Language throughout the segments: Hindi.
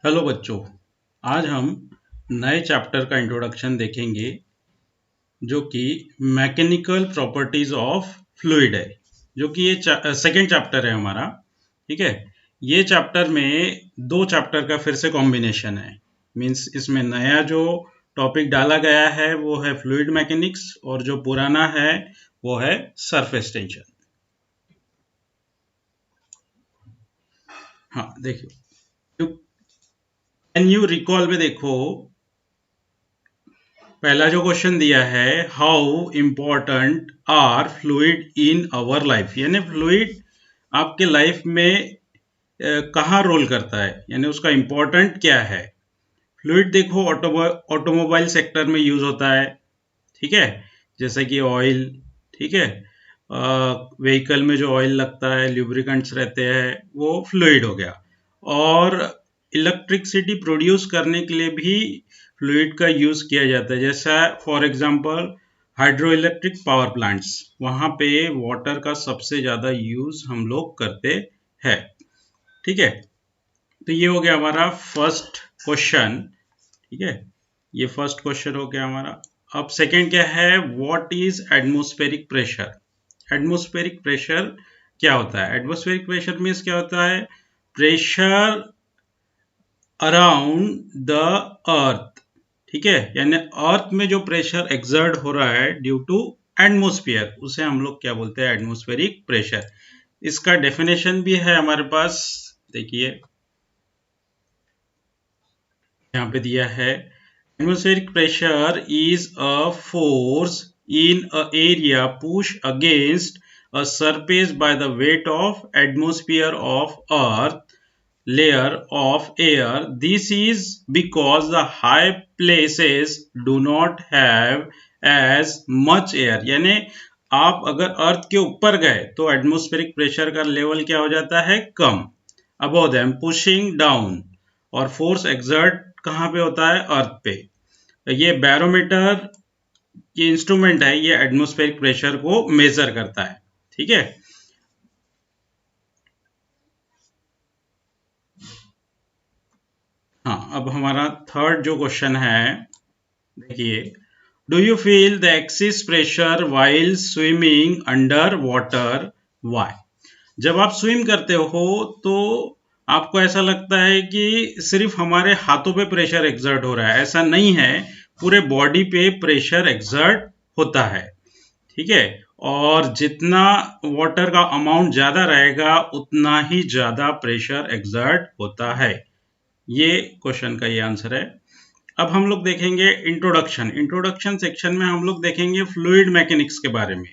हेलो बच्चों, आज हम नए चैप्टर का इंट्रोडक्शन देखेंगे जो कि मैकेनिकल प्रॉपर्टीज ऑफ फ्लूइड है, जो कि ये सेकेंड चैप्टर है हमारा। ठीक है, ये चैप्टर में दो चैप्टर का फिर से कॉम्बिनेशन है। मींस इसमें नया जो टॉपिक डाला गया है वो है फ्लूइड मैकेनिक्स और जो पुराना है वो है सरफेस टेंशन। हाँ देखिए, कैन यू रिकॉल में देखो, पहला जो क्वेश्चन दिया है, how important are fluid in our life, यानी फ्लूइड आपके लाइफ में कहाँ रोल करता है, यानी उसका इम्पोर्टेंट क्या है। फ्लूइड देखो ऑटोमोबाइल सेक्टर में यूज होता है, ठीक है, जैसे कि ऑयल, ठीक है, व्हीकल में जो ऑयल लगता है, ल्यूब्रिकेंट्स रहते हैं, वो फ्लूइड हो गया। और इलेक्ट्रिसिटी प्रोड्यूस करने के लिए भी फ्लूइड का यूज किया जाता है, जैसा for example hydro electric power plants, वहां पे वाटर का सबसे ज्यादा यूज हम लोग करते हैं। ठीक है, तो ये हो गया हमारा फर्स्ट क्वेश्चन। ठीक है, ये फर्स्ट क्वेश्चन हो गया हमारा। अब सेकंड क्या है, what is atmospheric pressure. Atmospheric pressure क्या होता है? एटमॉस्फेरिक प्रेशर मीन्स क्या होता है? Pressure around the earth. ठीक है, यानी अर्थ में जो प्रेशर एक्सर्ट हो रहा है ड्यू टू एटमोस्फियर, उसे हम लोग क्या बोलते हैं? Atmospheric pressure. इसका डेफिनेशन भी है हमारे पास, देखिए यहाँ पे दिया है। Atmospheric pressure is a force in a area pushed against a surface by the weight of atmosphere of earth layer of air. This is because the high places do not have as much air. यानी आप अगर अर्थ के ऊपर गए तो एटमॉस्फेरिक प्रेशर का लेवल क्या हो जाता है? कम। अबव देम पुशिंग डाउन, और फोर्स एक्सर्ट कहाँ पे होता है? अर्थ पे। ये बैरोमीटर ये इंस्ट्रूमेंट है, ये एटमॉस्फेरिक प्रेशर को मेजर करता है। ठीक है, हाँ अब हमारा थर्ड जो क्वेश्चन है, देखिए, do you feel the excess pressure while swimming under water? Why? जब आप स्विम करते हो तो आपको ऐसा लगता है कि सिर्फ हमारे हाथों पे प्रेशर एक्सर्ट हो रहा है, ऐसा नहीं है, पूरे बॉडी पे प्रेशर एक्सर्ट होता है। ठीक है, और जितना वाटर का अमाउंट ज्यादा रहेगा उतना ही ज्यादा प्रेशर एक्सर्ट होता है। ये क्वेश्चन का ये आंसर है। अब हम लोग देखेंगे इंट्रोडक्शन सेक्शन में हम लोग देखेंगे फ्लूइड मैकेनिक्स के बारे में।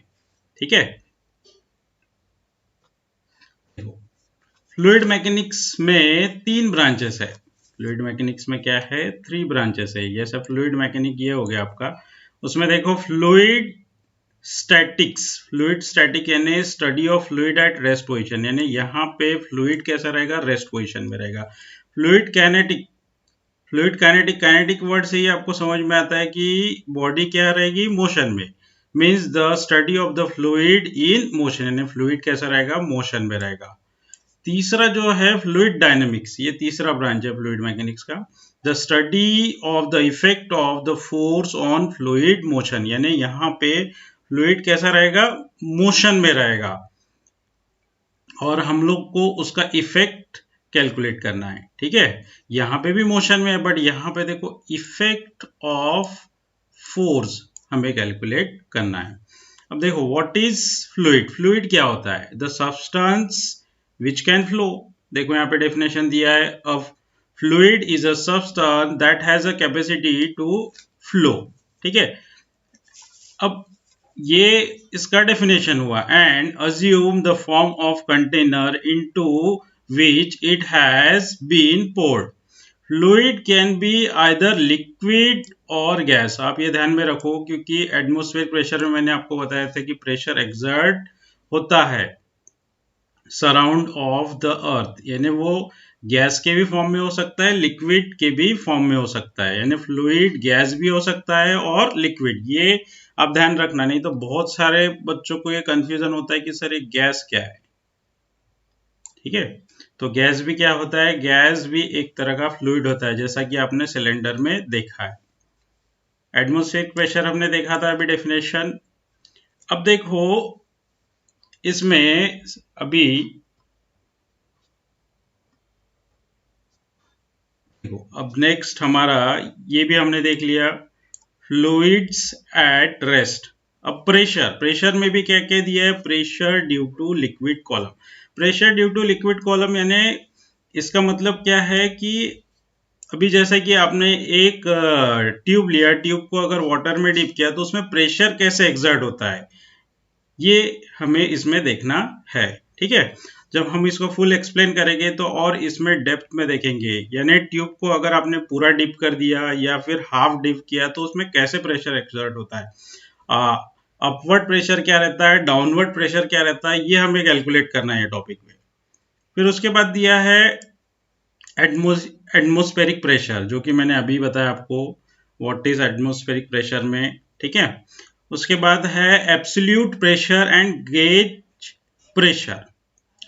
ठीक है, फ्लूइड मैकेनिक्स में तीन ब्रांचेस है। फ्लूइड मैकेनिक्स में क्या है? थ्री ब्रांचेस है। जैसे फ्लूइड मैकेनिक ये हो गया आपका, उसमें देखो फ्लूइड स्टैटिक्स। फ्लूइड स्टैटिक यानी study of fluid at rest position, यानी यहाँ पे फ्लूइड कैसा रहेगा? रेस्ट पोजीशन में रहेगा। फ्लूइड काइनेटिक, काइनेटिक वर्ड से ही आपको समझ में आता है कि बॉडी क्या रहेगी? मोशन में। Means the study of the fluid in motion, यानी फ्लूइड कैसा रहेगा? मोशन में रहेगा। तीसरा जो है फ्लूइड डायनेमिक्स, ये तीसरा ब्रांच है फ्लूइड मैकेनिक्स का। The study of the effect of the force on fluid motion, यानी यहाँ पे फ्लूइड कैसा रहेगा? मोशन में रहेगा, और हम लोग को उसका इफेक्ट कैलकुलेट करना है। ठीक है, यहाँ पे भी मोशन में है, बट यहाँ पे देखो इफेक्ट ऑफ फोर्स हमें कैलकुलेट करना है। अब देखो व्हाट इज फ्लूइड। फ्लूइड क्या होता है? The substance which can flow. देखो यहाँ पे डेफिनेशन दिया है, of fluid is a substance that has a capacity to flow. ठीक है, अब ये इसका डेफिनेशन हुआ। And assume the form of container into which it has been poured. Fluid can be either liquid और गैस। आप ये ध्यान में रखो, क्योंकि एटमॉस्फेयर प्रेशर में मैंने आपको बताया था कि प्रेशर एक्सर्ट होता है सराउंड ऑफ द अर्थ, यानी वो गैस के भी फॉर्म में हो सकता है, लिक्विड के भी फॉर्म में हो सकता है। यानी फ्लूइड गैस भी हो सकता है और लिक्विड, ये आप ध्यान रखना, नहीं तो बहुत सारे बच्चों को ये कंफ्यूजन होता है कि सर ये गैस क्या है। ठीक है, तो गैस भी क्या होता है, गैस भी एक तरह का फ्लूइड होता है, जैसा कि आपने सिलेंडर में देखा है। एटमॉस्फेरिक प्रेशर हमने देखा था अभी डेफिनेशन। अब देखो इसमें अभी देखो, अब नेक्स्ट हमारा ये भी हमने देख लिया, फ्लूइड्स एट रेस्ट। अब प्रेशर, प्रेशर में भी क्या क्या दिया है, pressure due to liquid column. Pressure due to liquid column यानी इसका मतलब क्या है कि अभी जैसे कि आपने एक ट्यूब लिया, ट्यूब को अगर वाटर में डिप किया तो उसमें प्रेशर कैसे एक्सर्ट होता है, ये हमें इसमें देखना है। ठीक है, जब हम इसको फुल एक्सप्लेन करेंगे तो और इसमें डेप्थ में देखेंगे, यानी ट्यूब को अगर आपने पूरा डिप कर दिया या फिर हाफ डिप किया तो उसमें कैसे प्रेशर एक्सर्ट होता है, अपवर्ड प्रेशर क्या रहता है, डाउनवर्ड प्रेशर क्या रहता है, ये हमें कैलकुलेट करना है टॉपिक में। फिर उसके बाद दिया है एटमॉस्फेरिक प्रेशर, जो कि मैंने अभी बताया आपको व्हाट इज एटमॉस्फेरिक प्रेशर में। ठीक है, उसके बाद है absolute pressure and gauge pressure.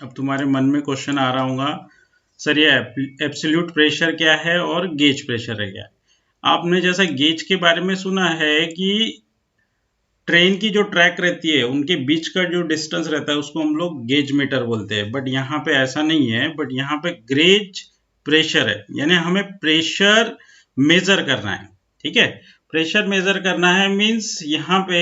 अब तुम्हारे मन में क्वेश्चन आ रहा होगा, सर ये एब्सोल्यूट प्रेशर क्या है और गेज प्रेशर है क्या। आपने जैसा गेज के बारे में सुना है कि ट्रेन की जो ट्रैक रहती है उनके बीच का जो डिस्टेंस रहता है उसको हम लोग गेज मीटर बोलते हैं, बट यहाँ पे ऐसा नहीं है, बट यहाँ पे गेज प्रेशर है, यानी हमें प्रेशर मेजर करना है। ठीक है, प्रेशर मेजर करना है मींस यहाँ पे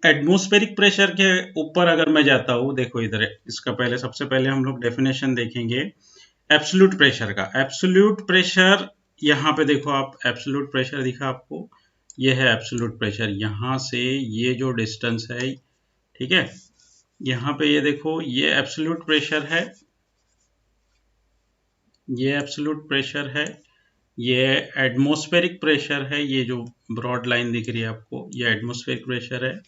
एटमॉस्फेरिक प्रेशर के ऊपर अगर मैं जाता हूँ, देखो इधर इसका पहले सबसे पहले हम लोग डेफिनेशन देखेंगे एब्सोल्यूट प्रेशर का। एब्सोल्यूट प्रेशर यहाँ पे देखो, आप एब्सोल्यूट प्रेशर दिखा आपको, ये है एब्सोल्यूट प्रेशर, यहाँ से ये जो डिस्टेंस है, ठीक है, यहाँ पे ये देखो ये एब्सोल्यूट प्रेशर है, ये एब्सोल्यूट प्रेशर है, ये एटमॉस्फेरिक प्रेशर है, ये जो ब्रॉड लाइन दिख रही है आपको ये एटमॉस्फेरिक प्रेशर है।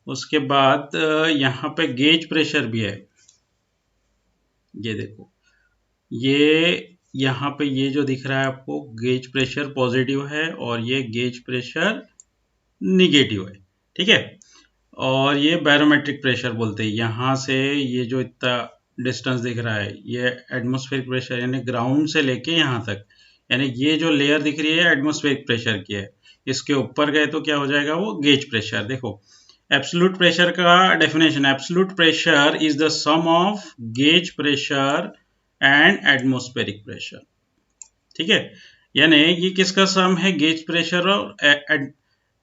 उसके बाद यहाँ पे गेज प्रेशर भी है, ये देखो ये यहाँ पे ये जो दिख रहा है आपको गेज प्रेशर पॉजिटिव है और ये गेज प्रेशर निगेटिव है। ठीक है, और ये बैरोमेट्रिक प्रेशर बोलते हैं, यहाँ से ये जो इतना डिस्टेंस दिख रहा है ये एटमॉस्फेरिक प्रेशर यानी ग्राउंड से लेके यहाँ तक, यानी ये जो लेयर दिख रही है एटमॉस्फेरिक प्रेशर की है, इसके ऊपर गए तो क्या हो जाएगा, वो गेज प्रेशर। देखो एब्सोल्यूट प्रेशर का definition, absolute pressure is the sum of gauge pressure and atmospheric pressure. ठीक है, यानी ये किसका सम है, गेज प्रेशर और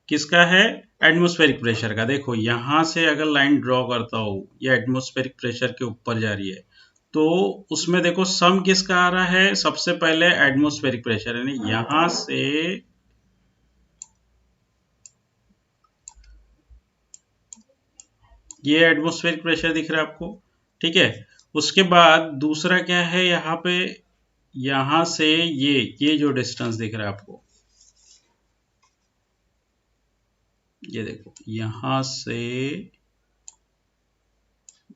किसका है, एटमॉस्फेरिक प्रेशर का। देखो यहां से अगर लाइन ड्रॉ करता हूं, ये एटमॉस्फेरिक प्रेशर के ऊपर जा रही है, तो उसमें देखो सम किसका आ रहा है, सबसे पहले एटमॉस्फेरिक प्रेशर, यानी यहां से ये एटमॉस्फेरिक प्रेशर दिख रहा है आपको। ठीक है, उसके बाद दूसरा क्या है, यहाँ पे यहां से ये जो डिस्टेंस दिख रहा है आपको, ये देखो यहां से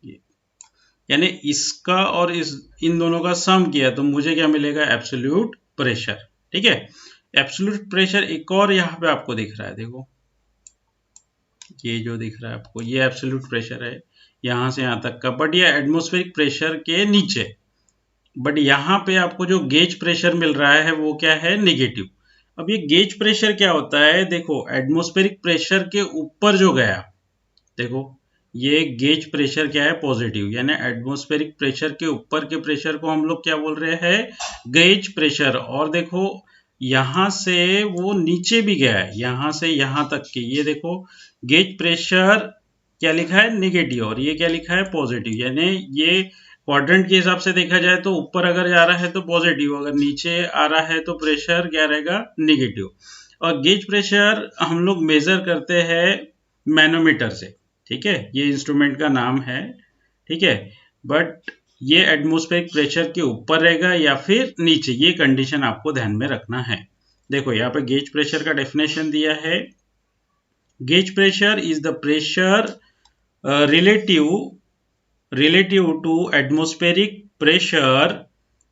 ये, यानी इसका और इन दोनों का सम किया तो मुझे क्या मिलेगा, एब्सोल्यूट प्रेशर। ठीक है, एब्सोल्यूट प्रेशर एक और यहाँ पे आपको दिख रहा है, देखो ये जो दिख रहा है आपको ये एब्सोल्यूट प्रेशर है यहां से यहां तक का, बट ये एटमॉस्फेरिक प्रेशर के नीचे, बट यहाँ पे आपको जो गेज प्रेशर मिल रहा है वो क्या है, नेगेटिव। अब ये गेज प्रेशर क्या होता है, देखो एटमॉस्फेरिक प्रेशर के ऊपर जो गया, देखो ये गेज प्रेशर क्या है, पॉजिटिव, यानी एटमॉस्फेरिक प्रेशर के ऊपर के प्रेशर को हम लोग क्या बोल रहे हैं, गेज प्रेशर। और देखो यहां से वो नीचे भी गया है, यहां से यहां तक के, ये देखो गेज प्रेशर क्या लिखा है, नेगेटिव, और ये क्या लिखा है, पॉजिटिव, यानी ये क्वाड्रेंट के हिसाब से देखा जाए तो ऊपर अगर जा रहा है तो पॉजिटिव, अगर नीचे आ रहा है तो प्रेशर क्या रहेगा, नेगेटिव। और गेज प्रेशर हम लोग मेजर करते हैं मैनोमीटर से। ठीक है, ये इंस्ट्रूमेंट का नाम है। ठीक है, बट ये एटमॉस्फेरिक प्रेशर के ऊपर रहेगा या फिर नीचे, ये कंडीशन आपको ध्यान में रखना है। देखो यहाँ पे गेज प्रेशर का डेफिनेशन दिया है, gauge pressure is the pressure relative to atmospheric pressure.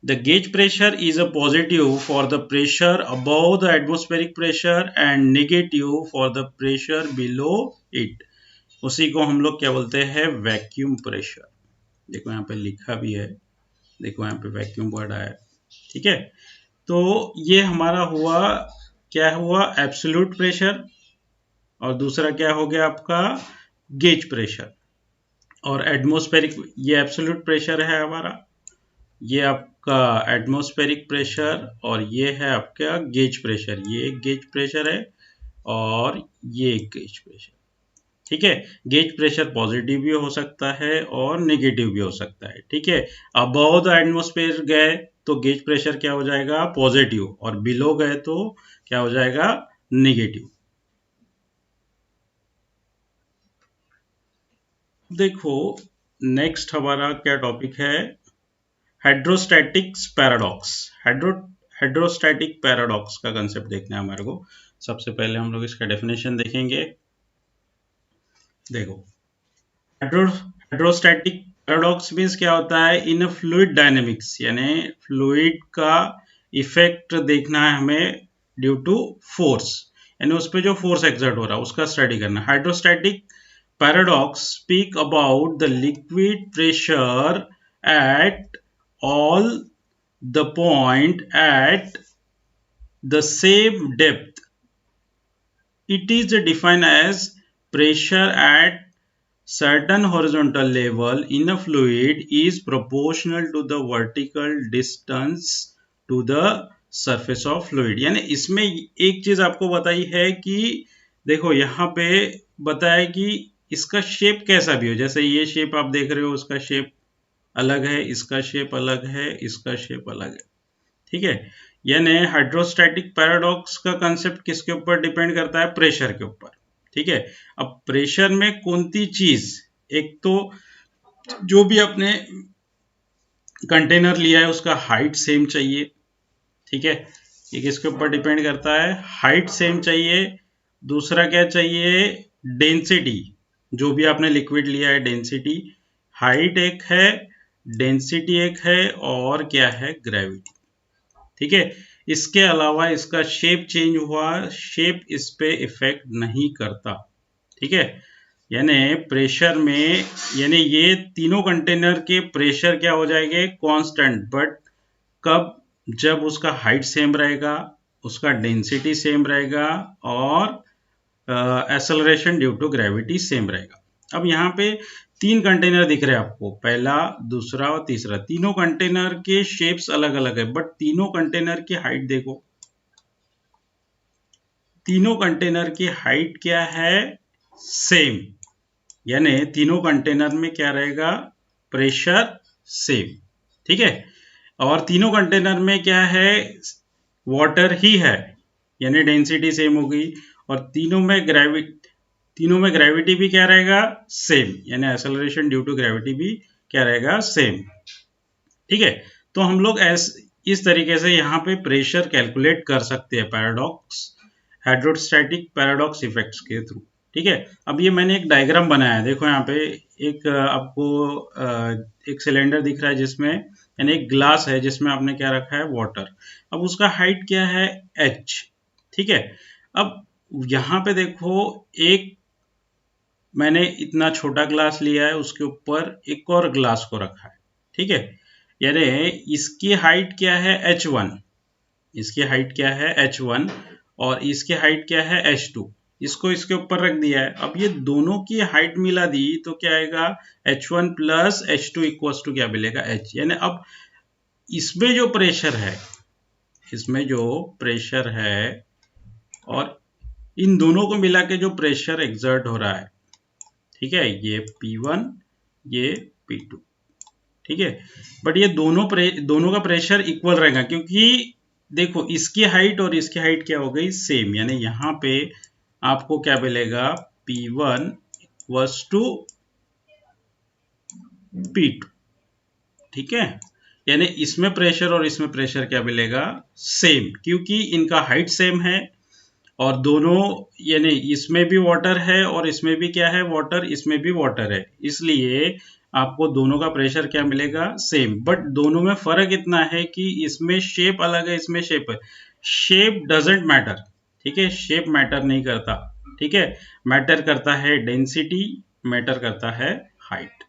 The gauge pressure is a positive for the pressure above the atmospheric pressure and negative for the pressure below it. उसी को हम लोग क्या बोलते हैं, वैक्यूम प्रेशर। देखो यहाँ पे लिखा भी है, देखो यहाँ पे वैक्यूम वर्ड आया, ठीक है। तो ये हमारा हुआ, क्या हुआ, एब्सोल्यूट प्रेशर, और दूसरा क्या हो गया आपका गेज प्रेशर। और एटमॉस्फेरिक, ये एब्सोल्यूट प्रेशर है हमारा, ये आपका एटमॉस्फेरिक प्रेशर, और ये है आपका गेज प्रेशर। ये एक गेज प्रेशर है और ये एक गेज प्रेशर, ठीक है। गेज प्रेशर पॉजिटिव भी हो सकता है और नेगेटिव भी हो सकता है, ठीक है। अबव द एटमॉस्फेयर गए तो गेज प्रेशर क्या हो जाएगा, पॉजिटिव, और बिलो गए तो क्या हो जाएगा, नेगेटिव। देखो नेक्स्ट हमारा क्या टॉपिक है, हाइड्रोस्टैटिक्स पैराडॉक्स। हाइड्रोस्टैटिक पैराडॉक्स का कंसेप्ट देखना है हमारे को। सबसे पहले हम लोग इसका डेफिनेशन देखेंगे। देखो हाइड्रोस्टैटिक पैराडॉक्स मीन्स क्या होता है, इन फ्लूइड डायनेमिक्स, यानी फ्लूइड का इफेक्ट देखना है हमें ड्यू टू फोर्स, यानी उस पर जो फोर्स एक्सर्ट हो रहा है उसका स्टडी करना। Hydrostatic paradox speak about the liquid pressure at all the point at the same depth. It is defined as pressure at certain horizontal level in a fluid is proportional to the vertical distance to the surface of fluid। यानी इसमें एक चीज आपको बताई है कि देखो यहाँ पे बताया कि इसका शेप कैसा भी हो, जैसे ये शेप आप देख रहे हो उसका शेप अलग है, इसका शेप अलग है, इसका शेप अलग है, ठीक है। यानी हाइड्रोस्टैटिक पैराडॉक्स का कंसेप्ट किसके ऊपर डिपेंड करता है, प्रेशर के ऊपर, ठीक है। अब प्रेशर में कौन सी चीज, एक तो जो भी आपने कंटेनर लिया है उसका हाइट सेम चाहिए, ठीक है, ये किसके ऊपर डिपेंड करता है, हाइट सेम चाहिए। दूसरा क्या चाहिए, डेंसिटी, जो भी आपने लिक्विड लिया है डेंसिटी, हाइट एक है, डेंसिटी एक है, और क्या है, ग्रेविटी, ठीक है। इसके अलावा इसका शेप चेंज हुआ, शेप इस पे इफेक्ट नहीं करता, ठीक है। यानी प्रेशर में, यानी ये तीनों कंटेनर के प्रेशर क्या हो जाएंगे, कांस्टेंट, बट कब, जब उसका हाइट सेम रहेगा, उसका डेंसिटी सेम रहेगा, और acceleration due to gravity same रहेगा। अब यहाँ पे तीन कंटेनर दिख रहे हैं आपको, पहला, दूसरा और तीसरा। तीनों कंटेनर के शेप्स अलग अलग है, बट तीनों कंटेनर की हाइट देखो, तीनों कंटेनर की हाइट क्या है, सेम। यानी तीनों कंटेनर में क्या रहेगा, प्रेशर सेम, ठीक है। और तीनों कंटेनर में क्या है, वाटर ही है, यानी डेंसिटी सेम होगी। और तीनों में ग्रेविटी भी क्या रहेगा, सेम, यानी एक्सेलरेशन ड्यू टू ग्रेविटी भी क्या रहेगा, सेम, ठीक है। तो हम लोग इस तरीके से यहाँ पे प्रेशर कैलकुलेट कर सकते हैं पैराडॉक्स, हाइड्रोस्टैटिक पैराडॉक्स इफेक्ट्स के थ्रू, ठीक है। अब ये मैंने एक डायग्राम बनाया है, देखो यहाँ पे एक आपको एक सिलेंडर दिख रहा है जिसमें, यानी एक ग्लास है जिसमें आपने क्या रखा है, वाटर। अब उसका हाइट क्या है, h, ठीक है। अब यहाँ पे देखो, एक मैंने इतना छोटा ग्लास लिया है, उसके ऊपर एक और ग्लास को रखा है, ठीक है। यानी इसकी हाइट क्या है, h1, इसकी हाइट क्या है, h1, और इसकी हाइट क्या है, h2। इसको इसके ऊपर रख दिया है। अब ये दोनों की हाइट मिला दी तो क्या आएगा, h1 plus h2 equals to क्या मिलेगा, h। यानी अब इसमें जो प्रेशर है, इसमें जो प्रेशर है, और इन दोनों को मिला के जो प्रेशर एक्सर्ट हो रहा है, ठीक है, ये P1, ये P2, ठीक है। बट ये दोनों का प्रेशर इक्वल रहेगा, क्योंकि देखो इसकी हाइट और इसकी हाइट क्या हो गई, सेम। यानी यहाँ पे आपको क्या मिलेगा, P1 इक्वल्स टू P2, ठीक है। यानी इसमें प्रेशर और इसमें प्रेशर क्या मिलेगा, सेम, क्योंकि इनका हाइट सेम है, और दोनों, यानी इसमें भी वाटर है और इसमें भी क्या है, वाटर, इसमें भी वाटर है, इसलिए आपको दोनों का प्रेशर क्या मिलेगा, सेम। बट दोनों में फर्क इतना है कि इसमें शेप अलग है, इसमें शेप है। शेप डजेंट मैटर, ठीक है, शेप मैटर नहीं करता, ठीक है। मैटर करता है डेंसिटी, मैटर करता है हाइट।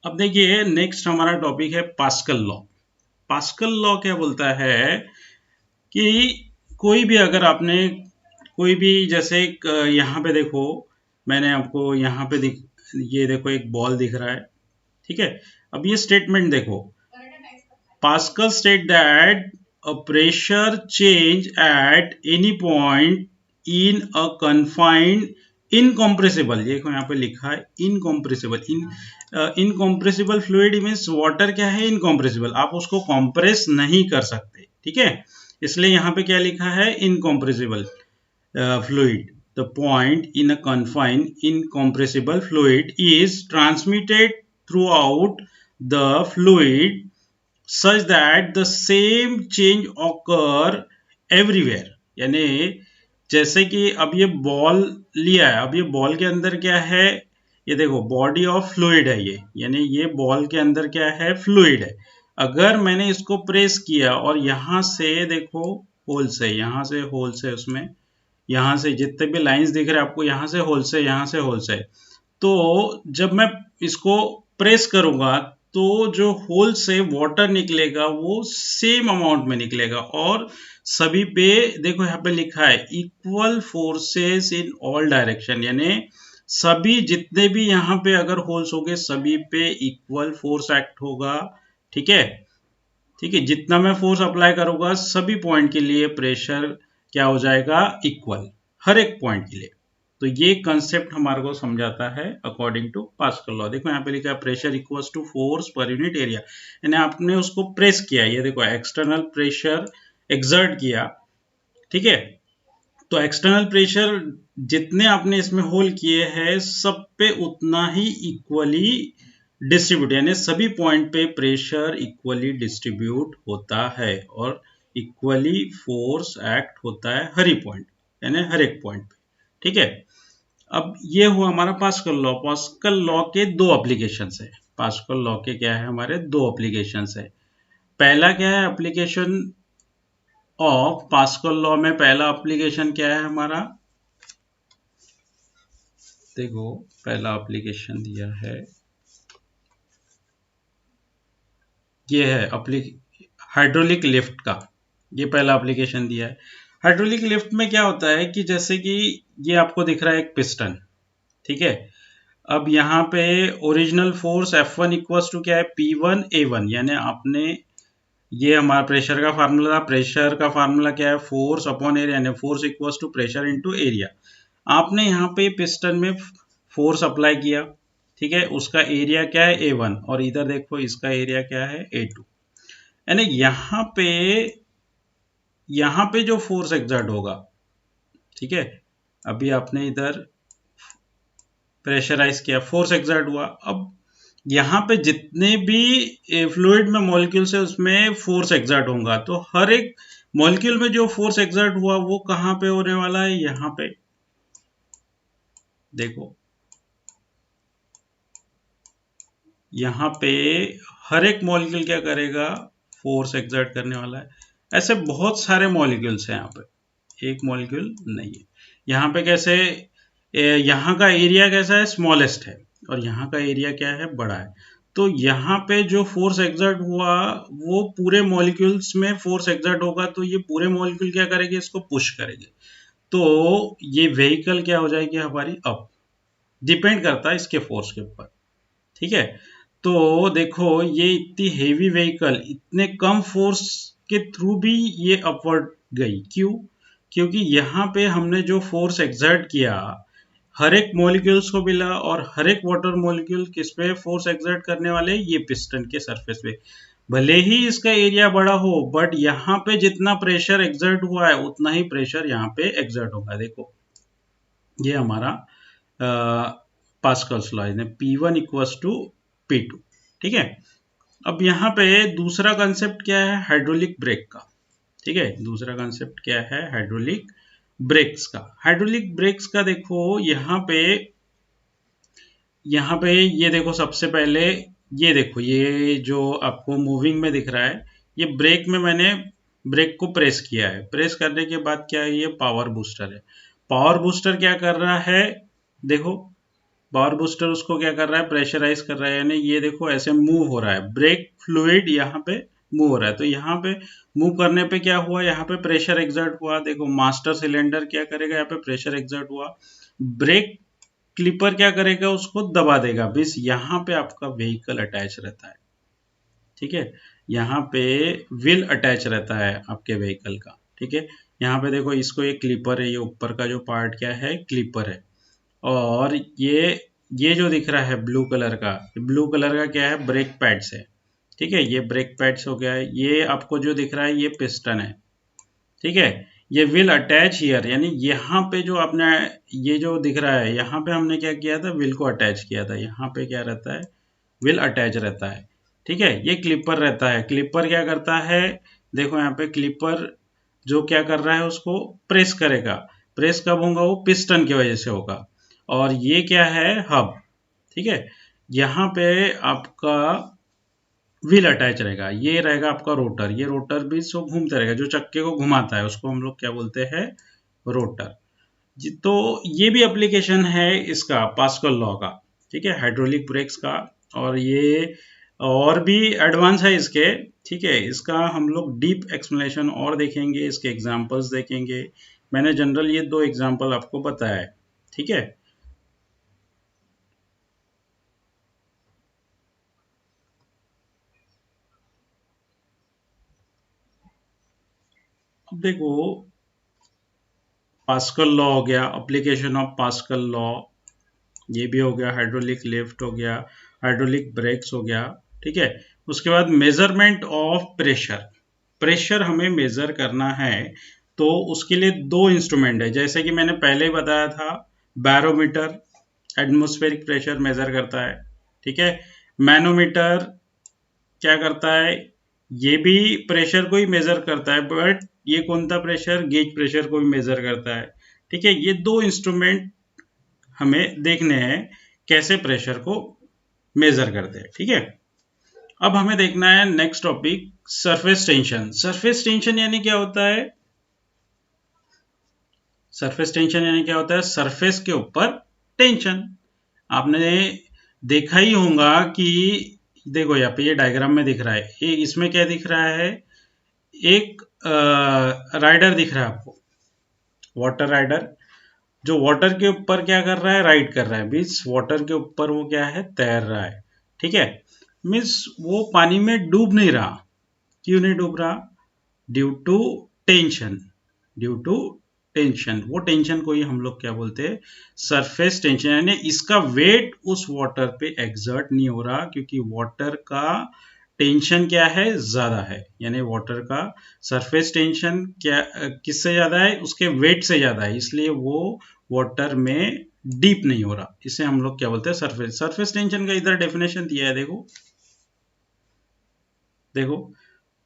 अब देखिए नेक्स्ट हमारा टॉपिक है पास्कल लॉ। पास्कल लॉ क्या बोलता है कि कोई भी अगर आपने कोई भी जैसे यहाँ पे देखो, मैंने आपको यहाँ पे ये देखो एक बॉल दिख रहा है, ठीक है। अब ये स्टेटमेंट देखो, pascal state that a pressure change at any point in a confined incompressible, ये यहाँ पे लिखा है incompressible, incompressible fluid means water क्या है, इनकॉम्प्रेसिबल, आप उसको कॉम्प्रेस नहीं कर सकते, ठीक है। इसलिए यहाँ पे क्या लिखा है, incompressible fluid. The point in a confined incompressible fluid is transmitted throughout the fluid such that the same change occur everywhere. यानी जैसे कि अब ये बॉल लिया है, अब ये बॉल के अंदर क्या है, ये देखो बॉडी ऑफ फ्लूइड है ये, यानी ये बॉल के अंदर क्या है, फ्लूइड है। अगर मैंने इसको प्रेस किया और यहाँ से देखो होल्स है, यहाँ से होल्स है, उसमें यहाँ से जितने भी लाइंस दिख रहे हैं आपको, यहाँ से होल्स है, यहाँ से होल्स है, तो जब मैं इसको प्रेस करूंगा तो जो होल से वाटर निकलेगा वो सेम अमाउंट में निकलेगा, और सभी पे देखो यहाँ पे लिखा है equal forces in all direction, यानी सभी जितने भी यहाँ पे अगर होल्स होंगे सभी पे इक्वल फोर्स एक्ट होगा, ठीक है। ठीक है, जितना मैं फोर्स अप्लाई करूंगा सभी पॉइंट के लिए प्रेशर क्या हो जाएगा, इक्वल, हर एक पॉइंट के लिए। तो ये कंसेप्ट हमारे को समझाता है अकॉर्डिंग टू पास्कल लॉ। देखो यहाँ पे लिखा है pressure equals to force per unit area, यानी आपने उसको प्रेस किया, ये देखो एक्सटर्नल प्रेशर एक्सर्ट किया, ठीक है। तो एक्सटर्नल प्रेशर जितने आपने इसमें होल किए हैं सब पे उतना ही इक्वली डिस्ट्रीब्यूट, यानी सभी पॉइंट पे प्रेशर इक्वली डिस्ट्रीब्यूट होता है और इक्वली फोर्स एक्ट होता है हर ही पॉइंट, यानी हर एक पॉइंट पे, ठीक है। अब ये हुआ हमारा पास्कल लॉ। पास्कल लॉ के दो एप्लीकेशंस है, पास्कल लॉ के क्या है, हमारे दो एप्लीकेशंस है। पहला क्या है एप्लीकेशन ऑफ पास्कल लॉ में, पहला एप्लीकेशन क्या है हमारा, देखो पहला एप्लीकेशन दिया है, ये है हाइड्रोलिक लिफ्ट का, ये पहला एप्लीकेशन दिया है। हाइड्रोलिक लिफ्ट में क्या होता है कि जैसे कि ये आपको दिख रहा है एक पिस्टन, ठीक है। अब यहाँ पे original force F1 equals to क्या है, P1A1, यानी आपने ये हमारा प्रेशर का फार्मूला था, प्रेशर का फार्मूला क्या है, फोर्स अपॉन एरिया, यानी force equals to pressure into area. आपने यहाँ पे पिस्टन में फोर्स अप्लाई किया, ठीक है, उसका एरिया क्या है A1, और इधर देखो इसका एरिया क्या है A2, यानी यहाँ पे जो फोर्स एक्सर्ट होगा, ठीक है, अभी आपने इधर प्रेशराइज किया, फोर्स एक्सर्ट हुआ। अब यहाँ पे जितने भी फ्लूइड में मॉलिक्यूल्स है उसमें फोर्स एक्सर्ट होगा, तो हर एक मॉलिक्यूल में जो फोर्स एक्सर्ट हुआ वो कहाँ पे होने वाला है, यहाँ पे देखो, यहाँ पे हर एक मॉलिक्यूल क्या करेगा, फोर्स एक्सर्ट करने वाला है। ऐसे बहुत सारे मॉलिक्यूल्स हैं यहाँ पे, एक मॉलिक्यूल नहीं है। यहाँ पे कैसे, यहाँ का एरिया कैसा है, स्मॉलेस्ट है, और यहाँ का एरिया क्या है, बड़ा है। तो यहाँ पे जो फोर्स एक्सर्ट हुआ वो पूरे मॉलिक्यूल्स में फोर्स एक्सर्ट होगा, तो ये पूरे मॉलिक्यूल क्या करेंगे, इसको पुश करेंगे, तो ये व्हीकल क्या हो जाएगी हमारी अप, डिपेंड करता है इसके फोर्स के ऊपर, ठीक है। तो देखो ये इतनी हेवी व्हीकल इतने कम फोर्स के थ्रू भी ये अपवर्ड गई, क्यों, क्योंकि यहाँ पे हमने जो फोर्स एक्सर्ट किया हर एक मॉलिक्यूल्स को मिला, और हर एक वाटर मॉलिक्यूल किस पे फोर्स एक्सर्ट करने वाले, ये पिस्टन के सरफेस पे। भले ही इसका एरिया बड़ा हो बट यहाँ पे जितना प्रेशर एक्सर्ट हुआ है उतना ही प्रेशर यहाँ पे एक्सर्ट होगा। देखो ये हमारा पास्कल्स लॉ है, P1 इक्वल्स टू P2, ठीक है। अब यहाँ पे दूसरा कंसेप्ट क्या है, हाइड्रोलिक ब्रेक का, ठीक है। दूसरा कंसेप्ट क्या है, हाइड्रोलिक ब्रेक्स का। हाइड्रोलिक ब्रेक्स का देखो यहाँ पे ये देखो, सबसे पहले ये देखो, ये जो आपको मूविंग में दिख रहा है, ये ब्रेक में मैंने ब्रेक को प्रेस किया है, प्रेस करने के बाद क्या है, ये पावर बूस्टर है। पावर बूस्टर क्या कर रहा है, देखो पावर बूस्टर उसको क्या कर रहा है, प्रेशराइज कर रहा है, यानी ये देखो ऐसे मूव हो रहा है, ब्रेक फ्लूइड यहाँ पे मूव हो रहा है, तो यहाँ पे मूव करने पे क्या हुआ, यहाँ पे प्रेशर एक्सर्ट हुआ, देखो मास्टर सिलेंडर क्या करेगा, यहाँ पे प्रेशर एक्सर्ट हुआ, ब्रेक क्लिपर क्या करेगा, उसको दबा देगा, बस यहाँ पे आपका व्हीकल अटैच रहता है, ठीक है, यहाँ पे व्हील अटैच रहता है आपके व्हीकल का, ठीक है। यहाँ पे देखो इसको ये क्लिपर है, ये ऊपर का जो पार्ट क्या है, क्लिपर है, और ये जो दिख रहा है ब्लू कलर का, ब्लू कलर का क्या है, ब्रेक पैड्स है, ठीक है, ये ब्रेक पैड्स हो गया है, ये आपको जो दिख रहा है ये पिस्टन है, ठीक है, ये विल अटैच हियर, यानी यहाँ पे जो आपने ये जो दिख रहा है, यहाँ पे हमने क्या किया था, विल को अटैच किया था, यहाँ पे क्या रहता है, विल अटैच रहता है, ठीक है। ये क्लिपर रहता है, क्लिपर क्या करता है, देखो यहाँ पे क्लिपर जो क्या कर रहा है, उसको प्रेस करेगा, प्रेस कब होगा, वो पिस्टन की वजह से होगा, और ये क्या है, हब, ठीक है। यहाँ पे आपका व्हील अटैच रहेगा, ये रहेगा आपका रोटर, ये रोटर भी सो घूमते रहेगा, जो चक्के को घुमाता है उसको हम लोग क्या बोलते हैं, रोटर जी। तो ये भी एप्लीकेशन है इसका पास्कल लॉ का, ठीक है, हाइड्रोलिक ब्रेक्स का, और ये और भी एडवांस है इसके, ठीक है, इसका हम लोग डीप एक्सप्लेनेशन और देखेंगे, इसके एग्जांपल्स देखेंगे, मैंने जनरल ये 2 एग्जांपल आपको बताया है, ठीक है। अब देखो पास्कल लॉ हो गया, एप्लीकेशन ऑफ पास्कल लॉ, ये भी हो गया, हाइड्रोलिक लिफ्ट हो गया, हाइड्रोलिक ब्रेक्स हो गया, ठीक है। उसके बाद मेजरमेंट ऑफ प्रेशर, प्रेशर हमें मेजर करना है, तो उसके लिए 2 इंस्ट्रूमेंट है, जैसे कि मैंने पहले ही बताया था, बैरोमीटर एटमॉस्फेरिक प्रेशर मेजर करता है, ठीक है, मैनोमीटर क्या करता है, ये भी प्रेशर को ही मेजर करता है, बट ये कौन सा प्रेशर, गेज प्रेशर को भी मेजर करता है, ठीक है। ये 2 इंस्ट्रूमेंट हमें देखने हैं कैसे प्रेशर को मेजर करते हैं, ठीक है। अब हमें देखना है next topic, surface tension. Surface tension यानी क्या होता है, सरफेस टेंशन यानी क्या होता है, सरफेस के ऊपर टेंशन। आपने देखा ही होगा कि देखो यहाँ पे ये डायग्राम में दिख रहा है, ये इसमें क्या दिख रहा है, एक राइडर दिख रहा है आपको, वाटर राइडर, जो वाटर के ऊपर क्या कर रहा है, राइड कर रहा है, मीन्स वाटर के ऊपर वो क्या है, तैर रहा है, ठीक है, मीन्स वो पानी में डूब नहीं रहा, क्यों नहीं डूब रहा, due to tension, due to tension, वो टेंशन को ही हम लोग क्या बोलते हैं, सरफेस टेंशन, यानी इसका वेट उस वाटर पे एक्सर्ट नहीं हो रहा, क्योंकि वाटर का टेंशन क्या है, ज्यादा है, यानी वाटर का सरफेस टेंशन क्या किससे ज्यादा है, उसके वेट से ज्यादा है, इसलिए वो वाटर में डीप नहीं हो रहा, इसे हम लोग क्या बोलते हैं, सरफेस। सरफेस टेंशन का इधर डेफिनेशन दिया है, देखो देखो,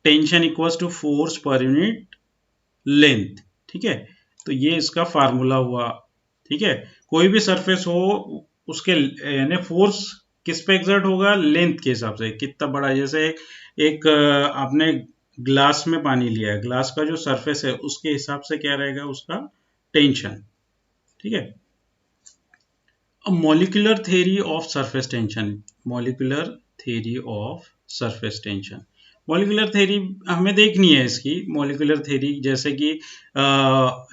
tension equals to force per unit length, ठीक है, तो ये इसका फार्मूला हुआ, ठीक है। कोई भी सरफेस हो उसके यानी फोर्स किस पे एक्सर्ट होगा, लेंथ के हिसाब से, कितना बड़ा, जैसे एक आपने ग्लास में पानी लिया है, ग्लास का जो सरफेस है उसके हिसाब से क्या रहेगा उसका टेंशन, ठीक है। अब molecular theory of surface tension, molecular theory of surface tension, molecular theory हमें देखनी है इसकी, मॉलिक्यूलर थ्योरी जैसे कि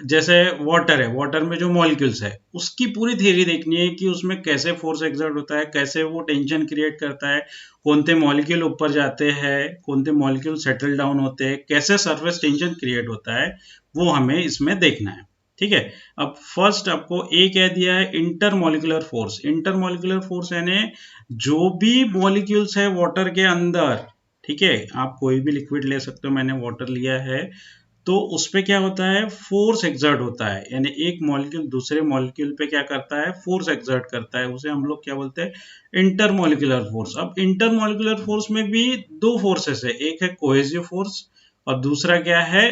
जैसे वाटर है, वाटर में जो मॉलिक्यूल्स है उसकी पूरी थ्योरी देखनी है कि उसमें कैसे फोर्स एक्सर्ट होता है, कैसे वो टेंशन क्रिएट करता है, कौन से मॉलिक्यूल ऊपर जाते हैं, कौन से मॉलिक्यूल सेटल डाउन होते हैं, कैसे सरफेस टेंशन क्रिएट होता है, वो हमें इसमें देखना है, ठीक है। अब फर्स्ट आपको ए कह दिया है, इंटरमॉलिक्यूलर फोर्स, इंटरमॉलिक्यूलर फोर्स यानी जो भी मॉलिक्यूल्स है वाटर के अंदर, ठीक है, आप कोई भी लिक्विड ले सकते हो, मैंने वाटर लिया है, तो उस पे क्या होता है, फोर्स एक्सर्ट होता है, यानी एक मॉलिक्यूल दूसरे मॉलिक्यूल पे क्या करता है, फोर्स एक्सर्ट करता है, उसे हम लोग क्या बोलते हैं, इंटरमॉलिक्यूलर फोर्स। अब इंटरमॉलिक्यूलर फोर्स में भी 2 फोर्सेस है, एक है कोहेसिव फोर्स और दूसरा क्या है,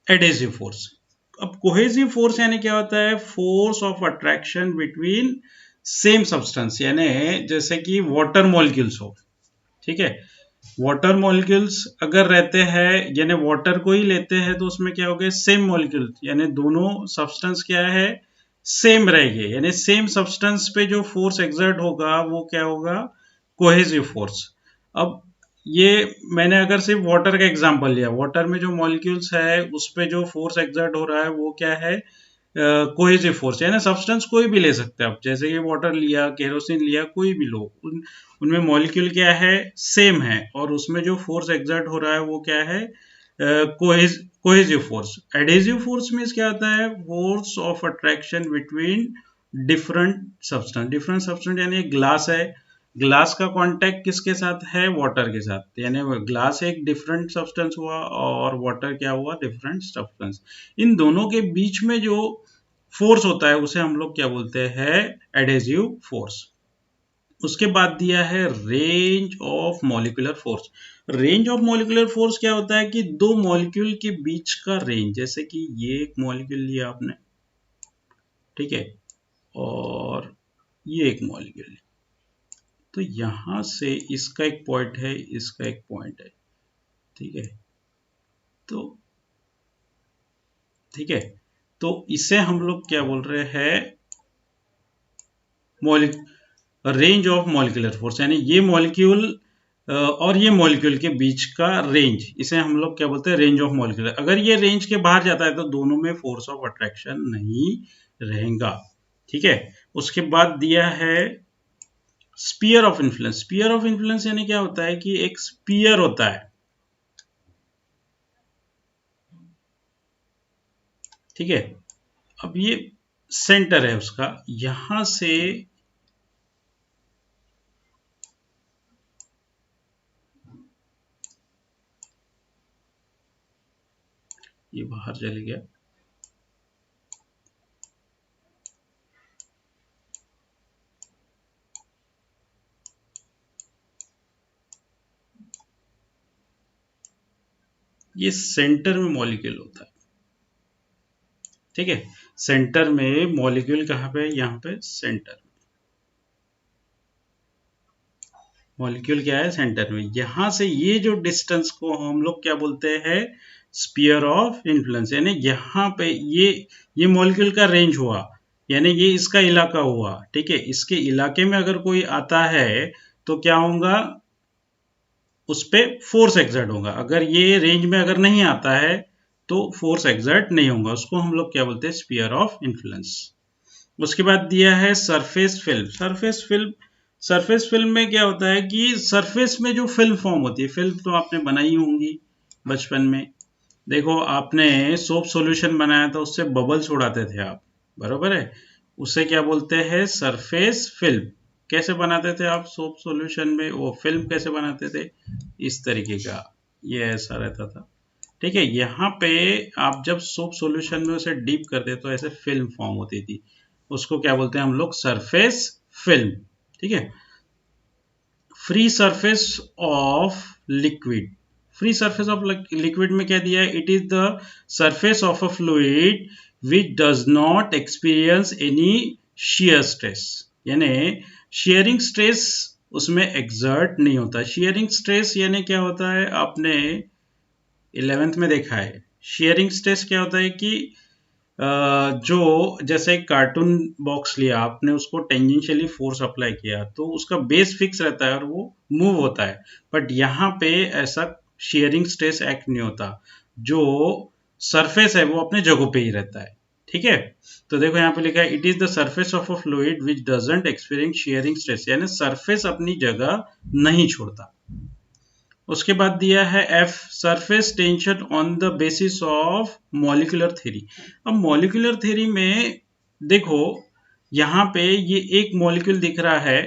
एडेसिव फोर्स। अब कोहेसिव फोर्स यानी क्या होता है, force of attraction between same substance, यानी जैसे कि वाटर मॉलिक्यूल्स हो, ठीक है, वाटर मॉलिक्यूल्स अगर रहते हैं, यानी वाटर को ही लेते हैं, तो उसमें क्या हो गया, सेम मॉलिक्यूल, यानी दोनों सब्सटेंस क्या है, सेम रहेगी, यानी सेम सब्सटेंस पे जो फोर्स एक्सर्ट होगा वो क्या होगा, कोहेसिव फोर्स। अब ये मैंने अगर सिर्फ वाटर का एग्जांपल लिया, वाटर में जो मॉलिक्यूल्स है उस पे जो फोर्स एक्सर्ट हो रहा है वो क्या है, कोहेसिव फोर्स, यानी सब्सटेंस कोई भी ले सकते हैं आप, जैसे कि वाटर लिया, केरोसिन लिया, कोई भी लो, उनमें मॉलिक्यूल क्या है, सेम है, और उसमें जो फोर्स एक्सर्ट हो रहा है वो क्या है, कोहेसिव फोर्स। एडहेसिव फोर्स में क्या आता है, force of attraction between different substance यानी ग्लास है, ग्लास का कांटेक्ट किसके साथ है, वाटर के साथ, यानी ग्लास एक डिफरेंट सब्सटेंस हुआ और वाटर क्या हुआ, डिफरेंट सब्सटेंस। इन दोनों के बीच में जो फोर्स होता है उसे हम लोग क्या बोलते हैं, एडहेसिव फोर्स। उसके बाद दिया है range of molecular force. Range of molecular force क्या होता है कि दो मॉलिक्यूल के बीच का रेंज, जैसे कि ये एक मॉलिक्यूल लिया आपने, ठीक है, और ये एक मॉलिक्यूल, तो यहां से इसका एक पॉइंट है, इसका एक पॉइंट है, ठीक है, तो ठीक है, तो इसे हम लोग क्या बोल रहे हैं, रेंज ऑफ मॉलिक्यूलर फोर्स, यानी ये मॉलिक्यूल और ये मॉलिक्यूल के बीच का रेंज, इसे हम लोग क्या बोलते हैं, रेंज ऑफ मॉलिक्यूलर। अगर ये रेंज के बाहर जाता है तो दोनों में फोर्स ऑफ अट्रैक्शन नहीं रहेगा, ठीक है। उसके बाद दिया है sphere of influence. Sphere of influence यानी क्या होता है कि एक स्पीयर होता है, ठीक है, अब ये सेंटर है उसका, यहां से ये बाहर चले गया, ये सेंटर में मॉलिक्यूल होता है, ठीक है, सेंटर में मॉलिक्यूल कहां पे, यहां पे सेंटर, मॉलिक्यूल क्या है, सेंटर में, यहां से ये जो डिस्टेंस को हम लोग क्या बोलते हैं, स्पीयर ऑफ इन्फ्लुएंस, यानी यहाँ पे ये मॉलिक्यूल का रेंज हुआ, यानी ये इसका इलाका हुआ, ठीक है, इसके इलाके में अगर कोई आता है तो क्या होगा, उस पे फोर्स एक्सर्ट होगा। अगर ये रेंज में अगर नहीं आता है तो फोर्स एक्सर्ट नहीं होगा, उसको हम लोग क्या बोलते हैं, स्पीयर ऑफ इन्फ्लुएंस। उसके बाद दिया है सरफेस फिल्म। सरफेस फिल्म में क्या होता है कि सरफेस में जो फिल्म फॉर्म होती है, फिल्म तो आपने बनाई होंगी बचपन में, देखो आपने सोप सॉल्यूशन बनाया था, उससे बबल्स उड़ाते थे आप, बरोबर है, उसे क्या बोलते हैं, सरफेस फिल्म। कैसे बनाते थे आप सोप सॉल्यूशन में, वो फिल्म कैसे बनाते थे, इस तरीके का, ये ऐसा रहता था, ठीक है। यहाँ पे आप जब सोप सॉल्यूशन में उसे डीप करते तो ऐसे फिल्म फॉर्म होती थी, उसको क्या बोलते हैं हम लोग, सरफेस फिल्म, ठीक है। Free surface of liquid. Free surface of liquid में क्या दिया है, it is the surface of a fluid which does not experience any shear stress, यानी शेयरिंग स्ट्रेस उसमें एक्सर्ट नहीं होता। शेयरिंग स्ट्रेस यानी क्या होता है, आपने 11th में देखा है, शेयरिंग स्ट्रेस क्या होता है कि जो जैसे एक कार्टून बॉक्स लिया आपने, उसको टेंजेंशियली फोर्स अप्लाई किया तो उसका बेस फिक्स रहता है और वो मूव होता है, बट यहाँ पे ऐसा शेयरिंग स्ट्रेस एक्ट नहीं होता, जो सरफेस है वो अपने जगह पे ही रहता है, ठीक है। तो देखो यहाँ पे लिखा है, it is the surface of a fluid which doesn't experience sharing stress, यानी सरफेस अपनी जगह नहीं छोड़ता। उसके बाद दिया है F, surface tension on the basis of molecular theory. अब मॉलिक्यूलर थ्योरी में देखो यहाँ पे ये एक मॉलिक्यूल दिख रहा है,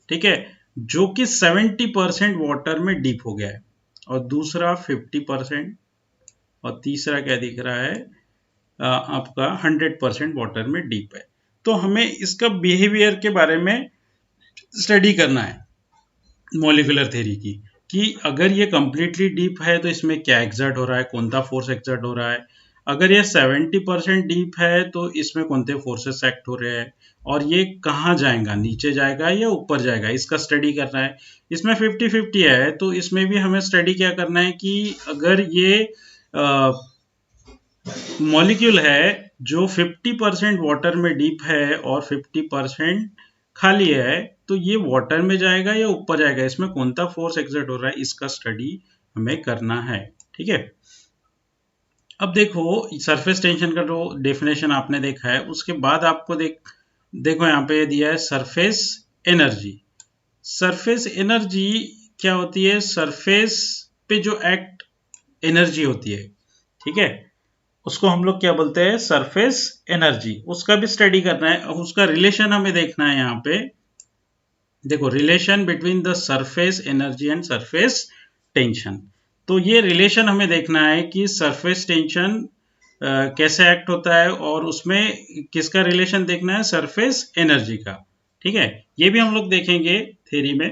ठीक है, जो कि 70% वाटर में डीप हो गया है, और दूसरा 50%, और तीसरा क्या दिख रहा है, आपका 100% वाटर में डीप है। तो हमें इसका बिहेवियर के बारे में स्टडी करना है मॉलिक्यूलर थ्योरी की, कि अगर ये कंप्लीटली डीप है तो इसमें क्या एक्सर्ट हो रहा है, कौन सा फोर्स एक्सर्ट हो रहा है, अगर ये 70% डीप है तो इसमें कौन से फोर्सेस एक्ट हो रहे हैं, और ये कहाँ जाएगा, नीचे जाएगा या ऊपर जाएगा, इसका स्टडी करना है। इसमें 50-50 है, तो इसमें भी हमें स्टडी क्या करना है कि अगर ये मॉलिक्यूल है जो 50% वाटर में डीप है और 50% खाली है, तो ये वाटर में जाएगा या ऊपर जाएगा, इसमें कौन सा फोर्स एक्सर्ट हो रहा है, इसका स्टडी हमें करना है। ठीक है, अब देखो सरफेस टेंशन का जो डेफिनेशन आपने देखा है, उसके बाद आपको देखो यहाँ पे दिया है सरफेस एनर्जी। सरफेस एनर्जी क्या होती है, सरफेस पे जो एक्ट एनर्जी होती है, ठीक है, उसको हम लोग क्या बोलते हैं, सरफेस एनर्जी। उसका भी स्टडी करना है, उसका रिलेशन हमें देखना है। यहाँ पे देखो relation between the surface energy and surface tension. तो ये रिलेशन हमें देखना है कि सरफेस टेंशन कैसे एक्ट होता है और उसमें किसका रिलेशन देखना है, सरफेस एनर्जी का। ठीक है, ये भी हम लोग देखेंगे थ्योरी में।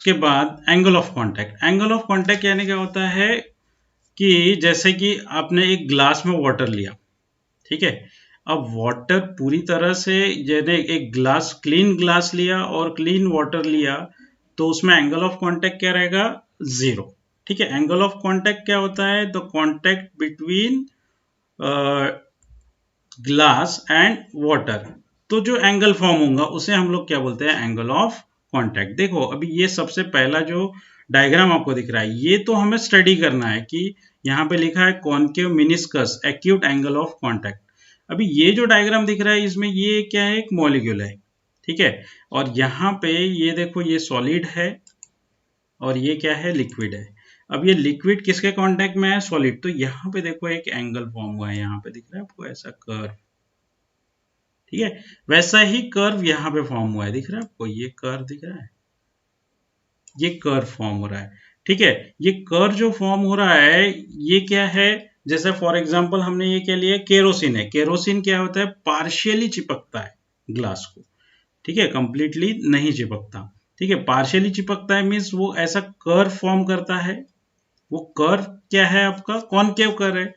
उसके बाद angle of contact. Angle of contact यानी क्या होता है कि जैसे कि आपने एक ग्लास में वाटर लिया, ठीक है, अब वाटर पूरी तरह से, जैसे एक ग्लास, क्लीन ग्लास लिया और क्लीन वाटर लिया, तो उसमें एंगल ऑफ कांटेक्ट क्या रहेगा, 0। ठीक है, एंगल ऑफ कांटेक्ट क्या होता है, the contact between glass and water. तो जो एंगल फॉर्म होगा उसे हम लोग क्या बोलते हैं, एंगल ऑफ कांटेक्ट। देखो अभी ये सबसे पहला जो डायग्राम आपको दिख रहा है, ये तो हमें स्टडी करना है कि यहाँ पे लिखा है concave meniscus acute angle of contact. अभी ये जो डायग्राम दिख रहा है, इसमें ये क्या है, एक मॉलिक्यूल है, ठीक है, और यहाँ पे ये देखो ये सॉलिड है और ये क्या है, लिक्विड है। अब ये लिक्विड किसके कांटेक्ट में है, सॉलिड। तो यहाँ पे देखो एक एंगल फॉर्म हुआ है, यहाँ पे दिख रहा है आपको ऐसा कर्व, ठीक है, वैसा ही कर्व यहाँ पे फॉर्म हुआ है, दिख रहा है आपको, ये कर्व दिख रहा है, ये कर्व फॉर्म हो रहा है। ठीक है, ये कर्व जो फॉर्म हो रहा है, ये क्या है, जैसे फॉर एग्जांपल हमने ये क्या लिया, केरोसिन है। केरोसिन क्या होता है, पार्शियली चिपकता है ग्लास को, ठीक है, कंप्लीटली नहीं चिपकता। ठीक है, पार्शियली चिपकता है मीन्स वो ऐसा कर्व फॉर्म करता है। वो कर्व क्या है आपका, कॉनकेव कर्व है।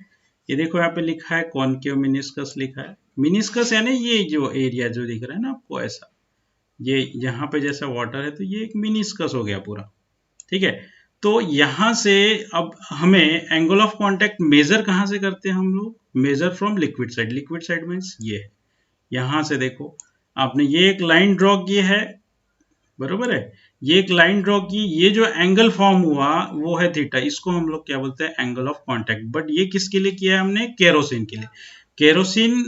ये देखो यहाँ पे लिखा है कॉनकेव मिनिस्कस लिखा है। मिनिस्कस यानी ये जो एरिया जो दिख रहा है ना आपको ऐसा, ये यहाँ पे जैसा वाटर है, तो ये एक मिनिस्कस हो गया पूरा। ठीक है, तो यहाँ से अब हमें एंगल ऑफ कांटेक्ट मेजर कहाँ से करते हैं हम लोग, measure from liquid side. Liquid side means ये है, यहाँ से देखो आपने ये एक लाइन ड्रॉ की है, बरोबर है, ये एक लाइन ड्रॉ की, ये जो एंगल फॉर्म हुआ वो है थीटा, इसको हम लोग क्या बोलते हैं, एंगल ऑफ कांटेक्ट। बट ये किसके लिए किया है हमने, केरोसिन के लिए। केरोसिन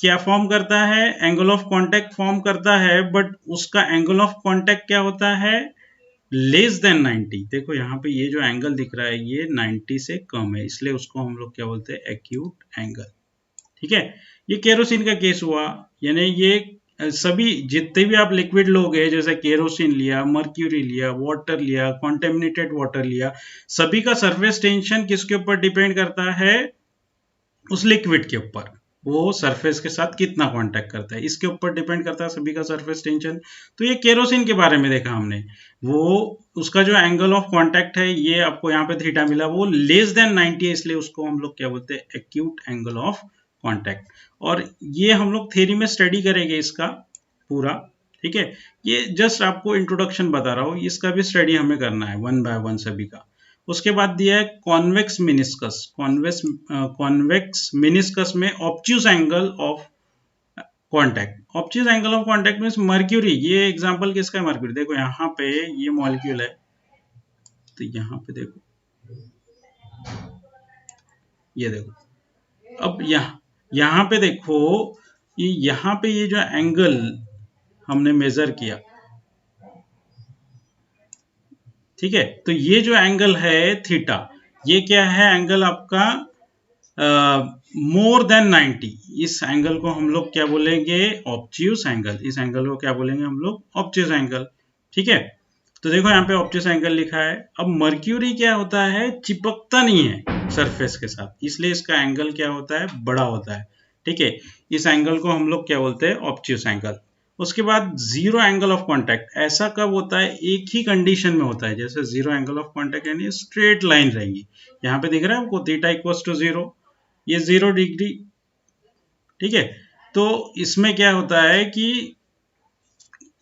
क्या फॉर्म करता है, एंगल ऑफ कांटेक्ट फॉर्म करता है, बट उसका एंगल ऑफ कांटेक्ट क्या होता है, लेस देन 90। देखो यहाँ पे ये जो एंगल दिख रहा है ये 90 से कम है, इसलिए उसको हम लोग क्या बोलते हैं, एक्यूट एंगल। ठीक है, ये केरोसिन का केस हुआ, यानी ये सभी जितने भी आप लिक्विड लोगे, जैसे केरोसिन लिया, मर्क्यूरी लिया, वाटर लिया, कॉन्टेमिनेटेड वाटर लिया, सभी का सरफेस टेंशन किसके ऊपर डिपेंड करता है, उस लिक्विड के ऊपर, वो सरफेस के साथ कितना कांटेक्ट करता है, इसके ऊपर डिपेंड करता है सभी का सरफेस टेंशन। तो ये केरोसिन के बारे में देखा हमने, वो उसका जो एंगल ऑफ कांटेक्ट है, ये आपको यहाँ पे थीटा मिला, वो लेस देन 90 है, इसलिए उसको हम लोग क्या बोलते हैं, एक्यूट एंगल ऑफ कांटेक्ट। और ये हम लोग थ्योरी में स्टडी करेंगे इसका पूरा। ठीक है, ये जस्ट आपको इंट्रोडक्शन बता रहा हूँ, इसका भी स्टडी हमें करना है वन बाय वन सभी का। उसके बाद दिया है कॉन्वेक्स मिनिस्कस। कॉन्वेक्स मिनिस्कस में obtuse angle of contact. Obtuse angle of contact means mercury. ये एग्जांपल किसका है, मर्क्यूरी। देखो यहाँ पे ये मॉलिक्यूल है, तो यहाँ पे देखो, ये देखो, अब यहाँ पे देखो, ये यहाँ पे ये जो एंगल हमने मेजर किया, ठीक है, तो ये जो एंगल है थीटा, ये क्या है, एंगल आपका मोर देन 90। इस एंगल को हम लोग क्या बोलेंगे, ऑब्ट्यूज एंगल। इस एंगल को क्या बोलेंगे हम लोग, ऑब्ट्यूज एंगल। ठीक है, तो देखो यहाँ पे ऑब्ट्यूज एंगल लिखा है। अब मर्क्यूरी क्या होता है, चिपकता नहीं है सरफेस के साथ, इसलिए इसका एंगल क्या होता है, बड़ा होता है। ठीक है, इस एंगल को हम लोग क्या बोलते हैं, ऑब्ट्यूज एंगल। उसके बाद जीरो एंगल ऑफ कांटेक्ट। ऐसा कब होता है, एक ही कंडीशन में होता है, जैसे जीरो एंगल ऑफ कांटेक्ट यानी स्ट्रेट लाइन रहेगी। यहाँ पे दिख रहा है आपको, थीटा इक्वल्स टू 0, ये 0 डिग्री। ठीक है, तो इसमें क्या होता है कि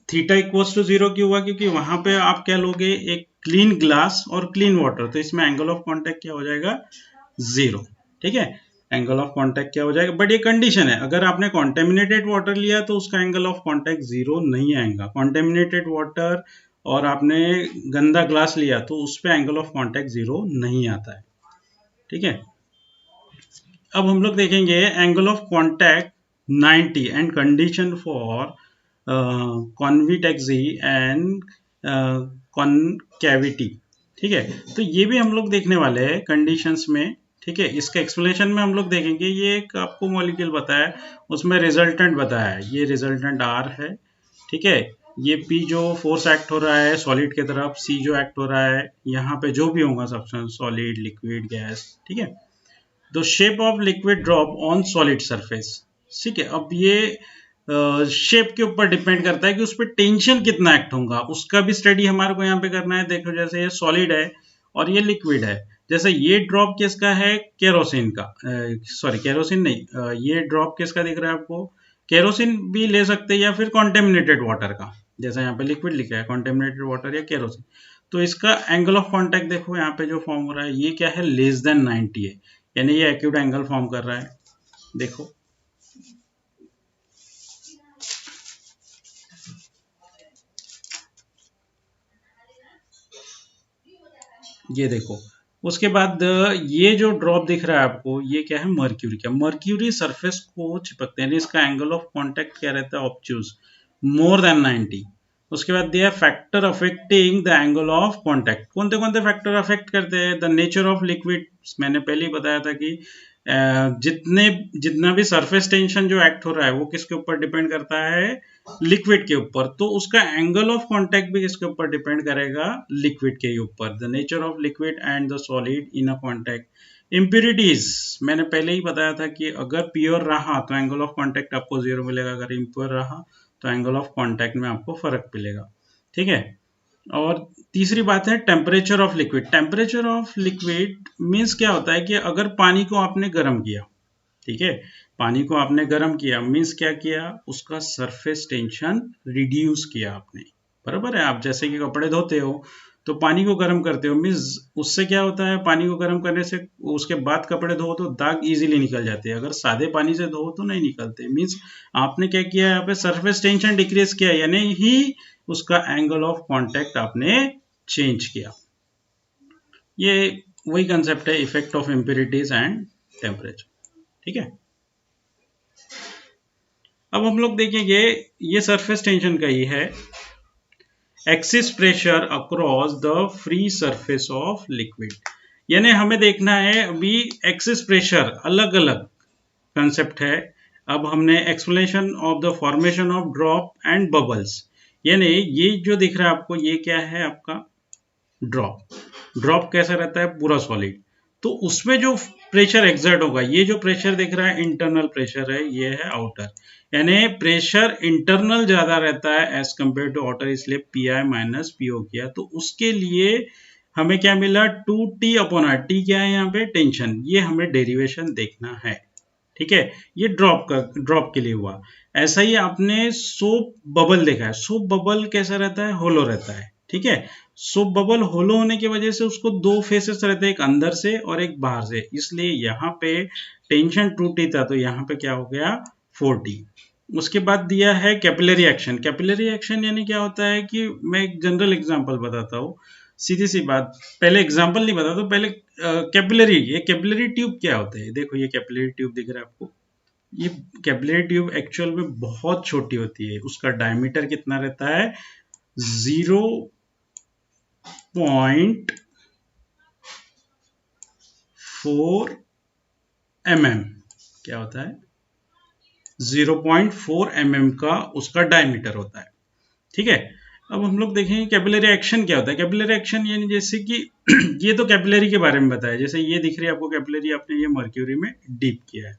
थीटा इक्वल्स टू 0 क्यों हुआ, क्योंकि वहां पे आप क्या लोगे, एक क्लीन ग्लास और क्लीन वाटर, तो इसमें एंगल ऑफ कांटेक्ट क्या हो जाएगा, 0। ठीक है, एंगल ऑफ कांटेक्ट क्या हो जाएगा, बट ये कंडीशन है, अगर आपने कॉन्टेमिनेटेड वाटर लिया तो उसका एंगल ऑफ कांटेक्ट 0 नहीं आएगा। कॉन्टेमिनेटेड वाटर और आपने गंदा ग्लास लिया तो उस पर एंगल ऑफ कांटेक्ट 0 नहीं आता है। ठीक है, अब हम लोग देखेंगे angle of contact 90 and condition for convexity and concavity. ठीक है, तो ये भी हम लोग देखने वाले हैं कंडीशंस में। ठीक है, इसका एक्सप्लेनेशन में हम लोग देखेंगे, ये एक आपको मॉलिक्यूल बताया, उसमें रिजल्टेंट बताया है, ये रिजल्टेंट R है। ठीक है, ये P जो फोर्स एक्ट हो रहा है सॉलिड की तरफ, C जो एक्ट हो रहा है, यहाँ पे जो भी होगा सब्सटेंस, सॉलिड, लिक्विड, गैस। ठीक है, the shape of liquid drop on solid surface. ठीक है, अब ये शेप के ऊपर डिपेंड करता है कि उस पर टेंशन कितना एक्ट होगा, उसका भी स्टडी हमारे को यहाँ पे करना है। देखो जैसे ये सॉलिड है और ये लिक्विड है, जैसे ये ड्रॉप किसका है, केरोसिन का, सॉरी केरोसिन नहीं, ये ड्रॉप किसका दिख रहा है आपको, केरोसिन भी ले सकते हैं या फिर कॉन्टेमिनेटेड वाटर का, जैसा यहाँ पे लिक्विड लिखा है, कॉन्टेमिनेटेड वाटर या केरोसिन। तो इसका एंगल ऑफ कांटेक्ट देखो यहाँ पे जो फॉर्म हो रहा है, ये क्या है, लेस देन 90 है, यानी ये एक्यूट एंगल फॉर्म कर रहा है। देखो ये देखो, उसके बाद ये जो ड्रॉप दिख रहा है आपको, ये क्या है, मर्क्यूरी का, मर्क्यूरी सरफेस को चिपकते हैं, इसका एंगल ऑफ कांटेक्ट क्या रहता है, ऑब्ट्यूज, मोर देन 90। उसके बाद दिया factor affecting the angle of contact, कौन से फैक्टर अफेक्ट करते हैं, द नेचर ऑफ लिक्विड, मैंने पहले ही बताया था कि जितना भी सरफेस टेंशन जो एक्ट हो रहा है वो किसके ऊपर डिपेंड करता है, लिक्विड के ऊपर, तो उसका एंगल ऑफ कांटेक्ट भी किसके ऊपर डिपेंड करेगा, लिक्विड के ऊपर। The nature of liquid and the solid in a contact. Impurities मैंने पहले ही बताया था कि अगर प्योर रहा तो एंगल ऑफ कांटेक्ट आपको 0 मिलेगा, अगर इम्प्योर रहा तो एंगल ऑफ कांटेक्ट में आपको फर्क मिलेगा। ठीक है, और तीसरी बात है temperature of liquid. Temperature of liquid means क्या होता है कि अगर पानी को आपने गर्म किया, ठीक है, पानी को आपने गर्म किया मीन्स क्या किया, उसका सरफेस टेंशन रिड्यूस किया आपने, बराबर है। आप जैसे कि कपड़े धोते हो तो पानी को गर्म करते हो, मीन्स उससे क्या होता है, पानी को गर्म करने से उसके बाद कपड़े धो तो दाग इजीली निकल जाते हैं, अगर सादे पानी से धो तो नहीं निकलते। मीन्स आपने क्या किया, यहाँ पे सरफेस टेंशन डिक्रीज किया, यानी ही उसका एंगल ऑफ कांटेक्ट आपने चेंज किया। ये वही कंसेप्ट है, effect of impurities and temperature. ठीक है, अब हम लोग देखेंगे, ये सरफेस टेंशन का ही है, axis pressure across the free surface of liquid, यानी हमें देखना है अभी एक्सिस प्रेशर, अलग अलग कंसेप्ट है। अब हमने explanation of the formation of drop and bubbles, यानी ये जो दिख रहा है आपको, ये क्या है आपका ड्रॉप। ड्रॉप कैसा रहता है, पूरा सॉलिड, तो उसमें जो प्रेशर एक्सर्ट होगा, ये जो प्रेशर दिख रहा है इंटरनल प्रेशर है, ये है आउटर, यानी प्रेशर इंटरनल ज्यादा रहता है एज कंपेयर टू आउटर, इसलिए पी आई माइनस पीओ किया, तो उसके लिए हमें क्या मिला, 2T अपॉन आर, टी क्या है यहाँ पे, टेंशन, ये हमें डेरिवेशन देखना है। ठीक है, ये ड्रॉप के लिए हुआ। ऐसा ही आपने सोप बबल देखा है, सोप बबल कैसा रहता है, होलो रहता है। ठीक है, सोप बबल होलो होने की वजह से उसको दो फेसेस रहते हैं, एक अंदर से और एक बाहर से, इसलिए यहाँ पे टेंशन 2T था तो यहाँ पे क्या हो गया 4T। उसके बाद दिया है कैपिलरी एक्शन। कैपिलरी एक्शन यानी क्या होता है कि मैं एक जनरल एग्जांपल बताता हूँ, सीधी सी बात, पहले एग्जांपल नहीं बताता, पहले कैपिलरी, ये कैपिलरी ट्यूब क्या होता है, देखो ये कैपिलरी ट्यूब दिख रहा है आपको, ये कैपिलरी ट्यूब एक्चुअल में बहुत छोटी होती है, उसका डायमीटर कितना रहता है, 0.4 mm, क्या होता है 0.4 mm का उसका डायमीटर होता है। ठीक है, अब हम लोग देखेंगे कैपिलरी एक्शन क्या होता है। कैपिलरी एक्शन यानी जैसे कि ये तो कैपिलरी के बारे में बताया, जैसे ये दिख रही है आपको कैपिलरी, आपने ये मर्क्यूरी में डीप किया है।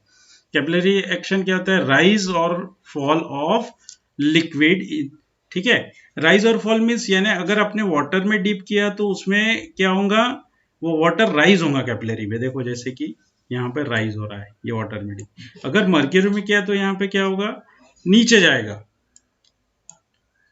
कैपिलरी एक्शन क्या होता है, राइज और फॉल ऑफ लिक्विड। ठीक है, राइज और फॉल मीन्स यानी अगर आपने वाटर में डीप किया तो उसमें क्या होगा, वो वाटर राइज होगा कैपिलरी में, देखो जैसे कि यहाँ पे राइज हो रहा है ये वाटर में डीप। अगर मर्क्यूरी में किया तो यहाँ पे क्या होगा, नीचे जाएगा।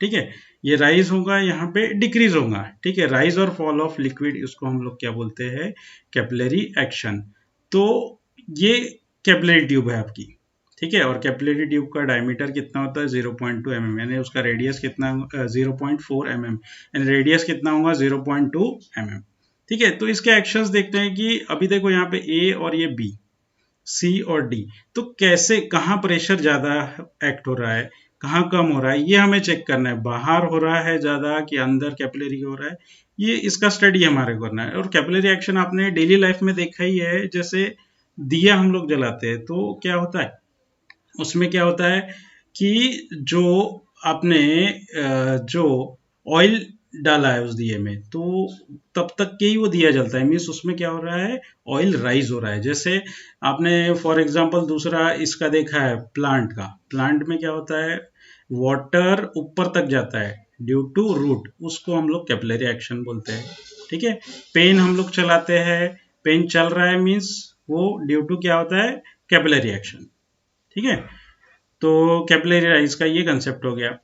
ठीक है, ये राइज होगा, यहाँ पे डिक्रीज होगा, ठीक है। राइज और फॉल ऑफ लिक्विड, उसको हम लोग क्या बोलते हैं, कैपिलरी एक्शन। तो ये कैपिलरी ट्यूब है आपकी, ठीक है। और कैपिलरी ट्यूब का डायमीटर कितना होता है, 0.2 mm, यानी उसका रेडियस कितना, 0.4 mm, यानी रेडियस कितना होगा, 0.2 mm, ठीक है। तो इसके एक्शंस देखते हैं कि अभी देखो यहाँ पे ए और ये बी, सी और डी, तो कैसे, कहाँ प्रेशर ज्यादा एक्ट हो रहा है, कहाँ कम हो रहा है, ये हमें चेक करना है। बाहर हो रहा है ज्यादा कि अंदर कैपिलरी हो रहा है, ये इसका स्टडी हमारे को करना है। और कैपिलरी एक्शन आपने डेली लाइफ में देखा ही है, जैसे दिया हम लोग जलाते हैं तो क्या होता है, उसमें क्या होता है कि जो आपने जो ऑयल डाला है उस दिए में, तो तब तक के ही वो दिया जलता है, मीन्स उसमें क्या हो रहा है, ऑयल राइज हो रहा है। जैसे आपने फॉर एग्जांपल दूसरा इसका देखा है, प्लांट का, प्लांट में क्या होता है, वाटर ऊपर तक जाता है ड्यू टू रूट, उसको हम लोग कैपिलरी एक्शन बोलते हैं, ठीक है। पेन हम लोग चलाते हैं, पेन चल रहा है, मीन्स वो ड्यू टू क्या होता है, कैपिलरी एक्शन, ठीक है। तो कैपिलरी राइज का ये कंसेप्ट हो गया।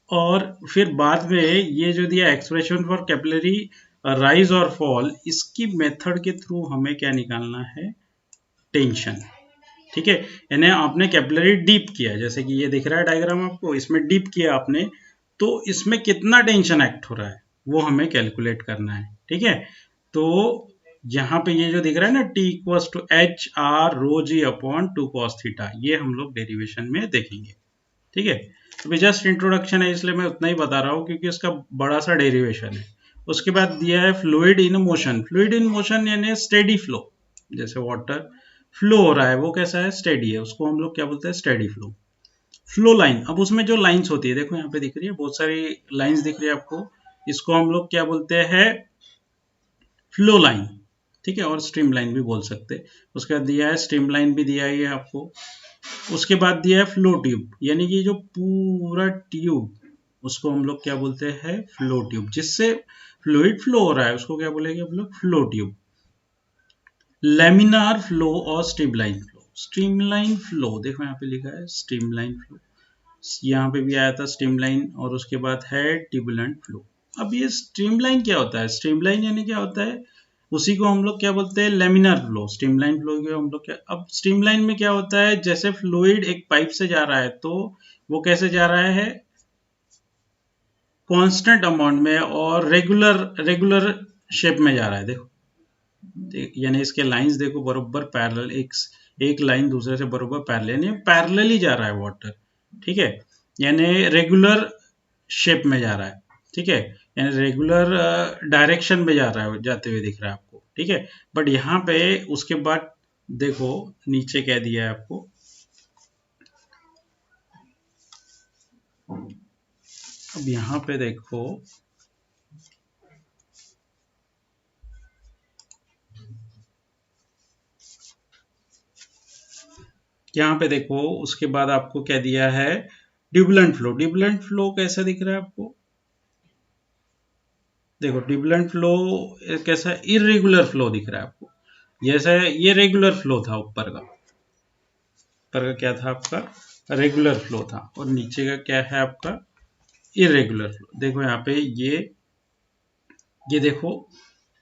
और फिर बाद में ये जो दिया एक्सप्रेशन फॉर कैपिलरी राइज और फॉल, इसकी मेथड के थ्रू हमें क्या निकालना है, टेंशन, ठीक है। यानी आपने कैपिलरी डीप किया, जैसे कि ये दिख रहा है डायग्राम आपको, इसमें डीप किया आपने, तो इसमें कितना टेंशन एक्ट हो रहा है वो हमें कैलकुलेट करना है, ठीक है। तो यहाँ पे ये जो दिख रहा है ना, T equals to h r rho g upon 2 cos theta, ये हम लोग डेरिवेशन में देखेंगे, ठीक है। अभी जस्ट इंट्रोडक्शन है, इसलिए मैं उतना ही बता रहा हूँ क्योंकि इसका बड़ा सा डेरिवेशन है। उसके बाद दिया है fluid in motion, fluid in motion यानी स्टेडी फ्लो, जैसे वाटर फ्लो हो रहा है वो कैसा है, स्टेडी है, उसको हम लोग क्या बोलते हैं, स्टेडी फ्लो। फ्लो लाइन, अब उसमें जो लाइंस होती है, देखो यहाँ पे दिख रही है, बहुत सारी लाइंस दिख रही है आपको, इसको हम लोग क्या बोलते हैं, फ्लो लाइन, ठीक है। और स्ट्रीम लाइन भी बोल सकते हैं। उसके बाद दिया है स्ट्रीम लाइन भी दिया है आपको। उसके बाद दिया है फ्लो ट्यूब, यानी कि जो पूरा ट्यूब, उसको हम लोग क्या बोलते हैं, फ्लो ट्यूब, जिससे फ्लूइड फ्लो हो रहा है, उसको क्या बोलेंगे हम लोग, फ्लो ट्यूब। लेमिनार फ्लो और स्ट्रीमलाइन फ्लो, स्ट्रीमलाइन फ्लो देखो यहाँ पे लिखा है स्ट्रीमलाइन फ्लो, यहाँ पे भी आया था स्ट्रीमलाइन, और उसके बाद है ट्यूबुलेंट फ्लो। अब ये स्ट्रीमलाइन क्या होता है, स्ट्रीमलाइन यानी क्या होता है, उसी को हम लोग क्या बोलते हैं, लेमिनार फ्लो। स्ट्रीमलाइन फ्लो को हम लोग क्या, अब स्ट्रीमलाइन में क्या होता है, जैसे फ्लूइड एक पाइप से जा रहा है, तो वो कैसे जा रहा है, कांस्टेंट अमाउंट में और रेगुलर रेगुलर शेप में जा रहा है। देखो यानी इसके लाइंस देखो बरोबर पैरेलल, एक लाइन दूसरे से बरोबर पैरेलल, यानी पैरेलल ही जा रहा है वाटर, ठीक है। यानी रेगुलर शेप में जा रहा है, ठीक है, यानी रेगुलर डायरेक्शन में जा रहा है, जाते हुए दिख रहा है आपको, ठीक है। बट यहाँ पे उसके बाद देखो नीचे क्या दिया है आपको, अब यहाँ पे देखो, यहाँ पे देखो उसके बाद आपको क्या दिया है, ट्यूबुलेंट फ्लो। ट्यूबुलेंट फ्लो कैसा दिख रहा है आपको, देखो ट्यूबुलेंट फ्लो कैसा, इरेगुलर फ्लो दिख रहा है आपको, जैसे ये रेगुलर फ्लो था, ऊपर का क्या था आपका, रेगुलर फ्लो था, और नीचे का क्या है आपका, इरेगुलर फ्लो। देखो यहाँ पे ये देखो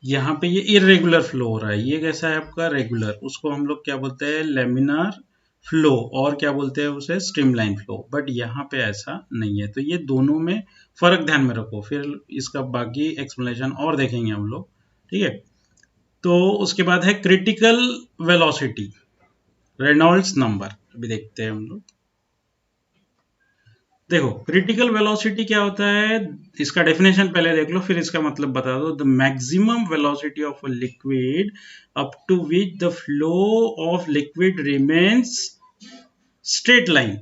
यहाँ पे ये इरेगुलर फ्लो हो रहा है, ये कैसा है आपका, रेगुलर, उसको हम लोग क्या बोलते हैं, लेमिनार फ्लो, और क्या बोलते हैं उसे, स्ट्रीमलाइन फ्लो। बट यहाँ पे ऐसा नहीं है, तो ये दोनों में फर्क ध्यान में रखो, फिर इसका बाकी एक्सप्लेनेशन और देखेंगे हम लोग, ठीक है। तो उसके बाद है क्रिटिकल वेलोसिटी, रेनॉल्ड्स नंबर, अभी देखते हैं हम लोग। देखो क्रिटिकल वेलोसिटी क्या होता है, इसका डेफिनेशन पहले देख लो, फिर इसका मतलब बता दो। The maximum velocity of a liquid up to which the flow of liquid remains straight line,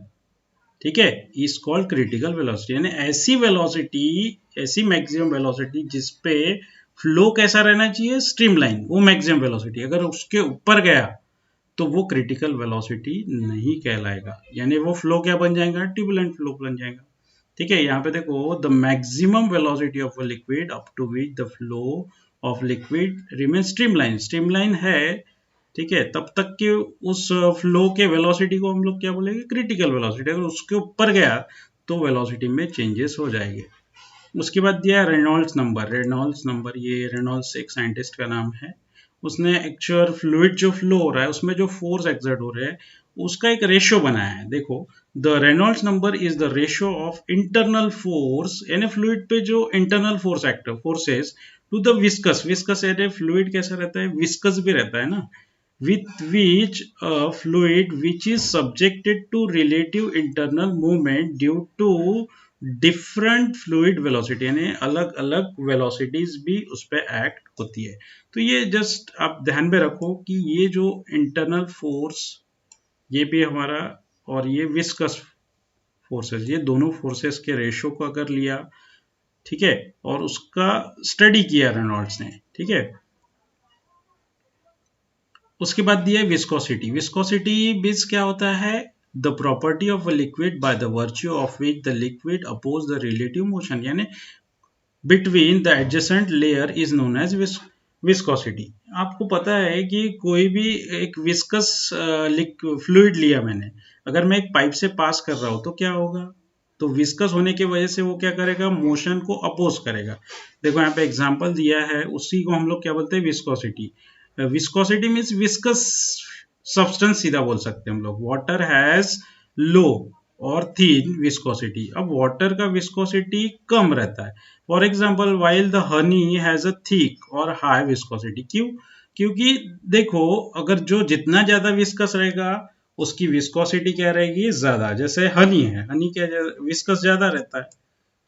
ठीक है, इज कॉल्ड क्रिटिकल वेलोसिटी। यानी ऐसी वेलोसिटी, ऐसी मैक्सिमम वेलोसिटी जिसपे फ्लो कैसा रहना चाहिए, स्ट्रीमलाइन, वो मैक्सिमम वेलोसिटी, अगर उसके ऊपर गया तो वो क्रिटिकल वेलोसिटी नहीं कहलाएगा, यानी वो फ्लो क्या बन जाएगा, ट्यूबुलेंट फ्लो बन जाएगा, ठीक है। यहाँ पे देखो the maximum velocity of a liquid up to which the flow of liquid remain streamline, streamline है, ठीक है, तब तक के उस फ्लो के वेलोसिटी को हम लोग क्या बोलेंगे, क्रिटिकल वेलोसिटी। अगर उसके ऊपर गया तो वेलोसिटी में चेंजेस हो जाएंगे। उसके बाद दिया है रेनॉल्ड्स नंबर। रेनॉल्ड्स नंबर, ये रेनॉल्ड्स एक साइंटिस्ट का नाम है। उसने एक्चुअल फ्लूइड जो फ्लो हो रहा है उसमें जो फोर्स एक्सर्ट हो रहे हैं उसका एक रेशियो बनाया है। देखो, the Reynolds number is the ratio of internal force, यानी फ्लूइड पे जो internal force actor forces to the viscous. Viscous यानी फ्लूइड कैसा रहता है, विस्कस भी रहता है ना, with which a fluid which is subjected to relative internal movement due to different fluid velocity, यानी अलग अलग velocities भी उस पर एक्ट होती है। तो ये जस्ट आप ध्यान में रखो कि ये जो इंटरनल फोर्स ये भी हमारा, और ये विस्कस फोर्सेस, ये दोनों फोर्सेस के रेशियो को अगर लिया, ठीक है, और उसका स्टडी किया रेनॉल्ड्स ने, ठीक है। उसके बाद दिया है विस्कोसिटी। विस्कोसिटी बीस क्या होता है, the property of a liquid by the virtue of which the liquid oppose the relative motion, यानी between the adjacent layer is known as viscosity. आपको पता है कि कोई भी एक विस्कस फ्लूइड लिया मैंने, अगर मैं एक पाइप से पास कर रहा हूं तो क्या होगा, तो विस्कस होने की वजह से वो क्या करेगा, मोशन को अपोज करेगा। देखो यहाँ पे एग्जांपल दिया है, उसी को हम लोग क्या बोलते हैं, viscosity. Viscosity means viscous substance, सीधा बोल सकते हैं हम लोग। वाटर हैज लो और थीन विस्कोसिटी। अब वाटर का विस्कोसिटी कम रहता है। For example while the honey has a thick और हाई विस्कोसिटी। क्यों, क्योंकि देखो अगर जो जितना ज्यादा विस्कस रहेगा उसकी विस्कोसिटी क्या रहेगी, ज्यादा। जैसे हनी है, हनी क्या विस्कस ज्यादा रहता है,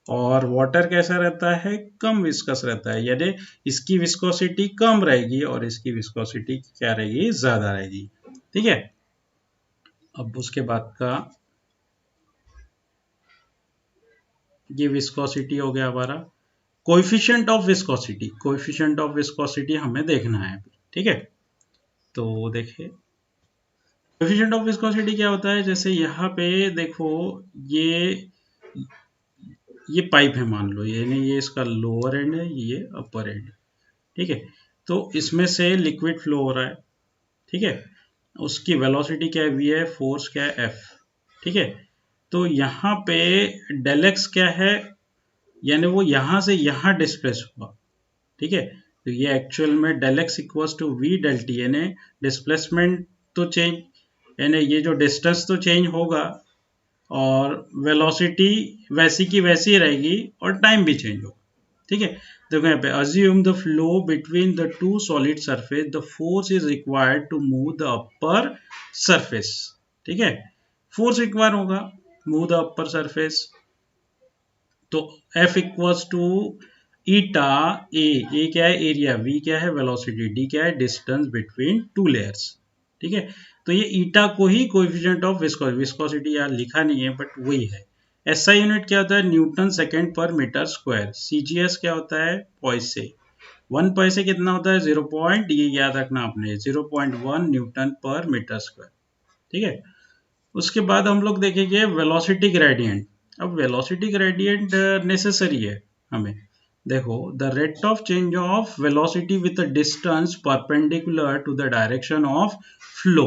और वाटर कैसा रहता है, कम विस्कस रहता है, यानी इसकी विस्कोसिटी कम रहेगी और इसकी विस्कोसिटी क्या रहेगी, ज्यादा रहेगी। ठीक है, अब उसके बाद का ये विस्कोसिटी हो गया हमारा। Coefficient of viscosity, coefficient of viscosity हमें देखना है, ठीक है। तो देखिए कोएफिशिएंट ऑफ विस्कोसिटी क्या होता है, जैसे यहाँ पे देखो ये पाइप है मान लो, ये नहीं, ये इसका लोअर एंड है, ये अपर एंड, ठीक है। तो इसमें से लिक्विड फ्लो हो रहा है, ठीक है। उसकी वेलोसिटी क्या है, वी है, फोर्स क्या है, एफ, ठीक है। तो यहाँ पे डेल एक्स क्या है, यानी वो यहाँ से यहाँ डिस्प्लेस हुआ, ठीक है। तो ये एक्चुअल में del x equals to v del t, यानी डिस्प्लेसमेंट तो चेंज, यानी ये जो डिस्टेंस तो चेंज होगा और वेलोसिटी वैसी की वैसी रहेगी और टाइम भी चेंज होगा, ठीक है। देखो यहाँ पे assume the flow between the two solid surface, the force is required to move the upper surface, ठीक है। फोर्स रिक्वायर होगा मूव द अपर सरफेस, तो F equals to eta a क्या है, एरिया, V क्या है, वेलोसिटी, D क्या है, डिस्टेंस बिटवीन टू लेयर्स, ठीक है। तो ये ईटा को ही कोएफिशिएंट ऑफ विस्कोसिटी यहाँ लिखा नहीं है बट वही है। SI यूनिट क्या होता है, न्यूटन सेकेंड पर मीटर स्क्वायर। CGS क्या होता है, पैसे। 1 पैसे कितना होता है, 0. ये याद रखना आपने, 0.1 न्यूटन पर मीटर स्क्वायर, ठीक है। उसके बाद हम लोग देखेंगे वेलोसिटी ग्रेडियंट। अब वेलोसिटी ग्रेडियंट नेसेसरी है हमें। देखो, the rate of change of velocity with distance perpendicular to the direction of flow,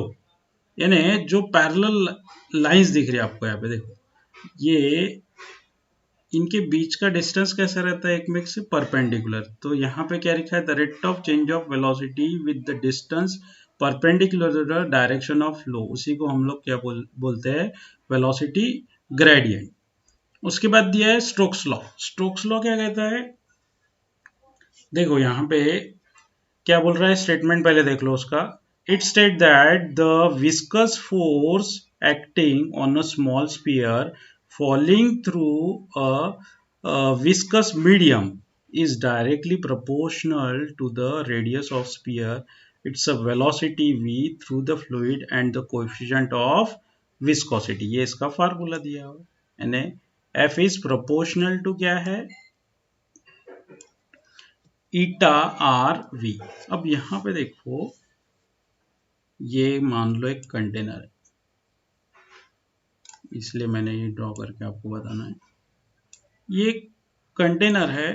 यानी जो पैरेलल लाइंस दिख रही है आपको यहाँ पे, देखो ये इनके बीच का डिस्टेंस कैसा रहता है, एक में से परपेंडिकुलर। तो यहाँ पे क्या लिखा है, the rate of change of velocity with the distance perpendicular to the direction of flow, उसी को हम लोग क्या बोलते हैं, वेलोसिटी ग्रेडियंट। उसके बाद दिया है स्टोक्स लॉ। स्टोक्स लॉ क्या कहता है, देखो यहाँ पे क्या बोल रहा है स्टेटमेंट, पहले देख लो उसका। It state that the viscous force acting on a small sphere falling through a viscous medium is directly proportional to the radius of sphere, its a velocity v through the fluid and the coefficient of viscosity। ये इसका फार्मूला दिया हुआ है, यानी F is proportional to क्या है, ईटा आर वी। अब यहाँ पे देखो, ये मान लो एक कंटेनर है, इसलिए मैंने ये ड्रॉ करके आपको बताना है। ये कंटेनर है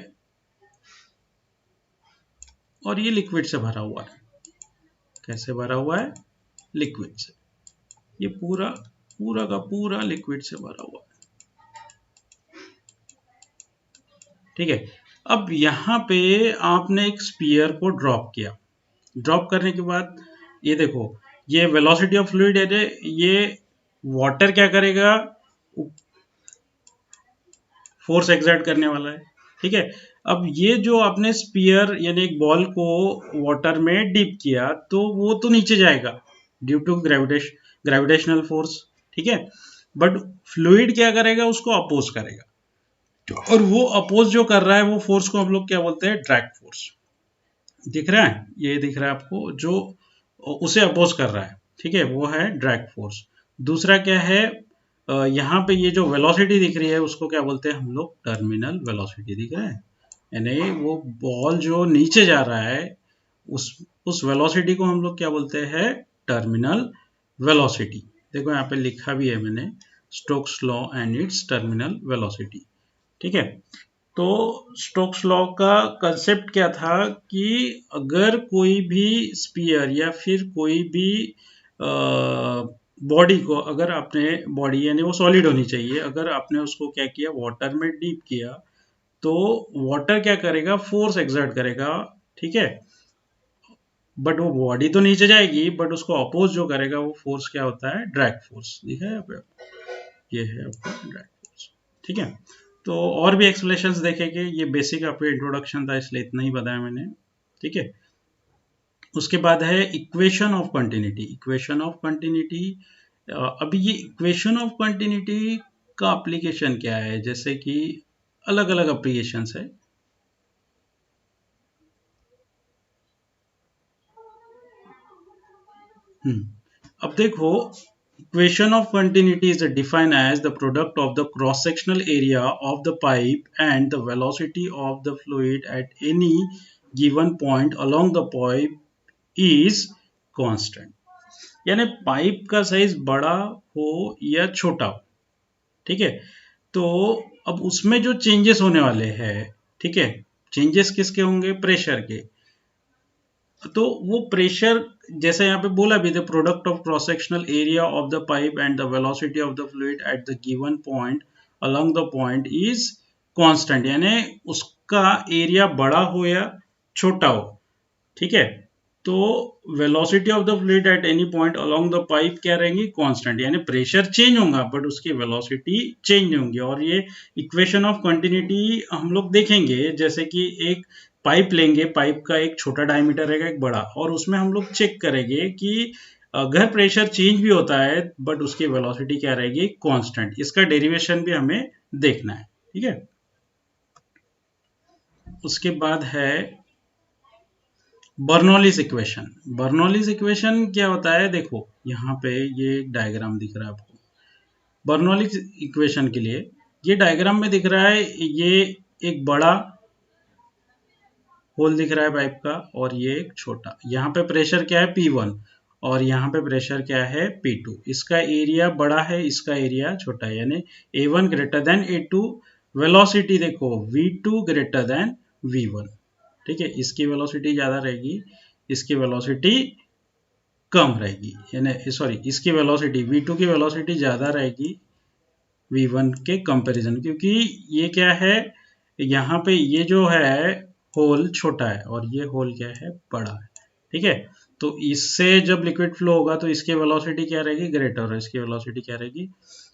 और ये लिक्विड से भरा हुआ है। कैसे भरा हुआ है, लिक्विड से। ये पूरा का पूरा लिक्विड से भरा हुआ है। ठीक है। अब यहाँ पे आपने एक स्पीयर को ड्रॉप किया, ड्रॉप करने के बाद ये देखो, ये वेलोसिटी ऑफ फ्लूइड है, ये वाटर क्या करेगा, फोर्स एक्सर्ट करने वाला है, ठीक है। अब ये जो आपने स्पीयर यानी एक बॉल को वाटर में डिप किया, तो वो तो नीचे जाएगा ड्यू टू ग्रेविटेशनल फोर्स, ठीक है। बट फ्लूइड क्या करेगा, उसको अपोज करेगा, और वो अपोज जो कर रहा है वो फोर्स को हम लोग क्या बोलते हैं, ड्रैग फोर्स। दिख रहा है, ये दिख रहा है आपको, जो उसे अपोज कर रहा है, ठीक है, वो है ड्रैग फोर्स। दूसरा क्या है, यहाँ पे ये जो वेलोसिटी दिख रही है उसको क्या बोलते हैं हम लोग, टर्मिनल वेलोसिटी। दिख रहा है, यानी वो बॉल जो नीचे जा रहा है उस वेलोसिटी को हम लोग क्या बोलते हैं, टर्मिनल वेलोसिटी। देखो यहाँ पे लिखा भी है मैंने, Stokes law and it's terminal velocity, ठीक है। तो स्टोक्स लॉ का कंसेप्ट क्या था कि अगर कोई भी स्पीयर या फिर कोई भी बॉडी को, अगर आपने बॉडी यानी वो सॉलिड होनी चाहिए, अगर आपने उसको क्या किया, वाटर में डीप किया, तो वाटर क्या करेगा, फोर्स एक्सर्ट करेगा, ठीक है। बट वो बॉडी तो नीचे जाएगी, बट उसको अपोज जो करेगा वो फोर्स क्या होता है, ड्रैग फोर्स। दिखा है यहाँ पे, ये है आपका ड्रैग फोर्स, ठीक है। तो और भी एक्सप्लेनेशंस देखेंगे, ये बेसिक आपको इंट्रोडक्शन था इसलिए इतना ही बताया मैंने, ठीक है। उसके बाद है equation of continuity. Equation of continuity, अभी ये इक्वेशन ऑफ कंटिन्यूटी का एप्लीकेशन क्या है, जैसे कि अलग अलग एप्लीकेशंस है। अब देखो, equation of continuity is defined as the product of the cross-sectional area of the pipe and the velocity of the fluid at any given point along the pipe is constant। यानी पाइप का साइज बड़ा हो या छोटा हो, ठीक है। तो अब उसमें जो चेंजेस होने वाले हैं, ठीक है, चेंजेस किसके होंगे, प्रेशर के। तो वो प्रेशर, जैसे यहाँ पे बोला भी, the product of cross sectional area of the pipe and the velocity of the fluid at the given point along the point is constant. यानी उसका एरिया बड़ा हो या छोटा हो, ठीक है, तो velocity of the fluid at any point along the pipe क्या रहेंगी, कांस्टेंट। यानी प्रेशर चेंज होगा बट उसकी वेलोसिटी चेंज नहीं होंगी। और ये इक्वेशन ऑफ कंटिन्यूटी हम लोग देखेंगे, जैसे कि एक पाइप लेंगे, पाइप का एक छोटा डायमीटर रहेगा, एक बड़ा, और उसमें हम लोग चेक करेंगे कि अगर प्रेशर चेंज भी होता है बट उसकी वेलोसिटी क्या रहेगी, कांस्टेंट। इसका डेरिवेशन भी हमें देखना है, ठीक है। उसके बाद है बर्नौलीज इक्वेशन। बर्नौलीज इक्वेशन क्या होता है, देखो यहाँ पे ये डायग्राम दिख रहा है आपको, बर्नौलीज इक्वेशन के लिए ये डायग्राम में दिख रहा है, ये एक बड़ा होल दिख रहा है पाइप का, और ये एक छोटा। यहाँ पे प्रेशर क्या है, P1, और यहाँ पे प्रेशर क्या है, P2। इसका एरिया बड़ा है, इसका एरिया छोटा है, यानी A1 greater than A2। Velocity देखो, V2 ग्रेटर देन V1, ठीक है। इसकी वेलोसिटी ज्यादा रहेगी, इसकी वेलोसिटी कम रहेगी, यानी सॉरी, इसकी वेलोसिटी V2 की वेलोसिटी ज्यादा रहेगी V1 के कंपैरिजन, क्योंकि ये क्या है, यहाँ पे ये जो है होल छोटा है और ये होल क्या है, बड़ा है, ठीक है। तो इससे जब लिक्विड फ्लो होगा तो इसकी वेलोसिटी क्या रहेगी, ग्रेटर, और इसकी वेलोसिटी क्या रहेगी,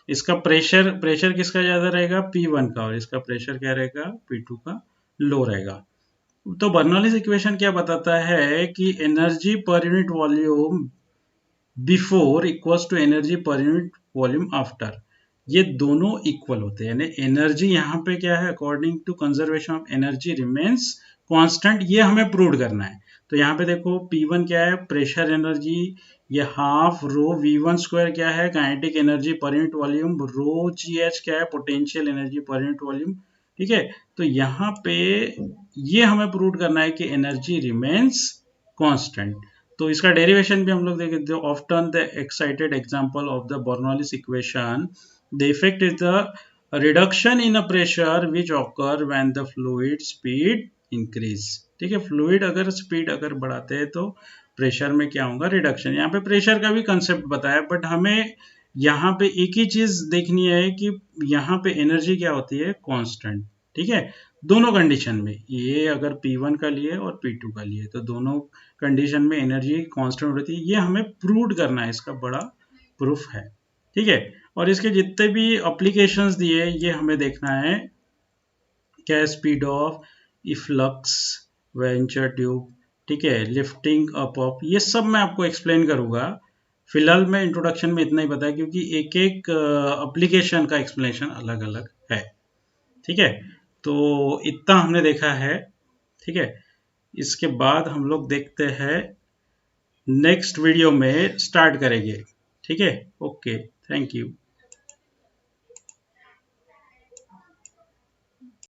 इसका प्रेशर किसका ज्यादा रहेगा, P1 का, और इसका प्रेशर क्या रहेगा, P2 का लो रहेगा। तो बर्नौलीज इक्वेशन क्या बताता है कि energy per unit volume before equals to energy per unit volume after, ये दोनों इक्वल होते हैं। यानी एनर्जी यहाँ पे क्या है, according to conservation of energy remains constant, ये हमें प्रूव करना है। तो यहाँ पे देखो P1 क्या है, प्रेशर एनर्जी, ये हाफ रो V1 स्क्वायर क्या है, kinetic energy per unit volume, rho GH क्या है, potential energy per unit volume, ठीक है। तो यहाँ पे ये हमें प्रूव करना है कि एनर्जी रिमेन्स कांस्टेंट। तो इसका डेरिवेशन भी हम लोग देखेंगे। Often the excited example of the Bernoulli's equation, the effect is the reduction in a pressure which occur when the fluid speed increase, ठीक है। फ्लूइड अगर स्पीड अगर बढ़ाते हैं तो प्रेशर में क्या होगा, रिडक्शन। यहाँ पे प्रेशर का भी कंसेप्ट बताया, बट हमें यहाँ पे एक ही चीज देखनी है कि यहाँ पे एनर्जी क्या होती है, कांस्टेंट, ठीक है। दोनों कंडीशन में, ये अगर P1 का लिए और P2 का लिए, तो दोनों कंडीशन में एनर्जी कांस्टेंट रहती है। ये हमें प्रूव करना है, इसका बड़ा प्रूफ है, ठीक है। और इसके जितने भी एप्लीकेशंस दिए ये हमें देखना है, क्या speed of efflux, venture tube, ठीक है, लिफ्टिंग अप ऑफ, ये सब मैं आपको एक्सप्लेन करूंगा। फिलहाल मैं इंट्रोडक्शन में इतना ही बताया, क्योंकि एक एक एप्लीकेशन का एक्सप्लेनेशन अलग अलग है, ठीक है। तो इतना हमने देखा है, ठीक है। इसके बाद हम लोग देखते हैं नेक्स्ट वीडियो में स्टार्ट करेंगे, ठीक है। Okay, thank you.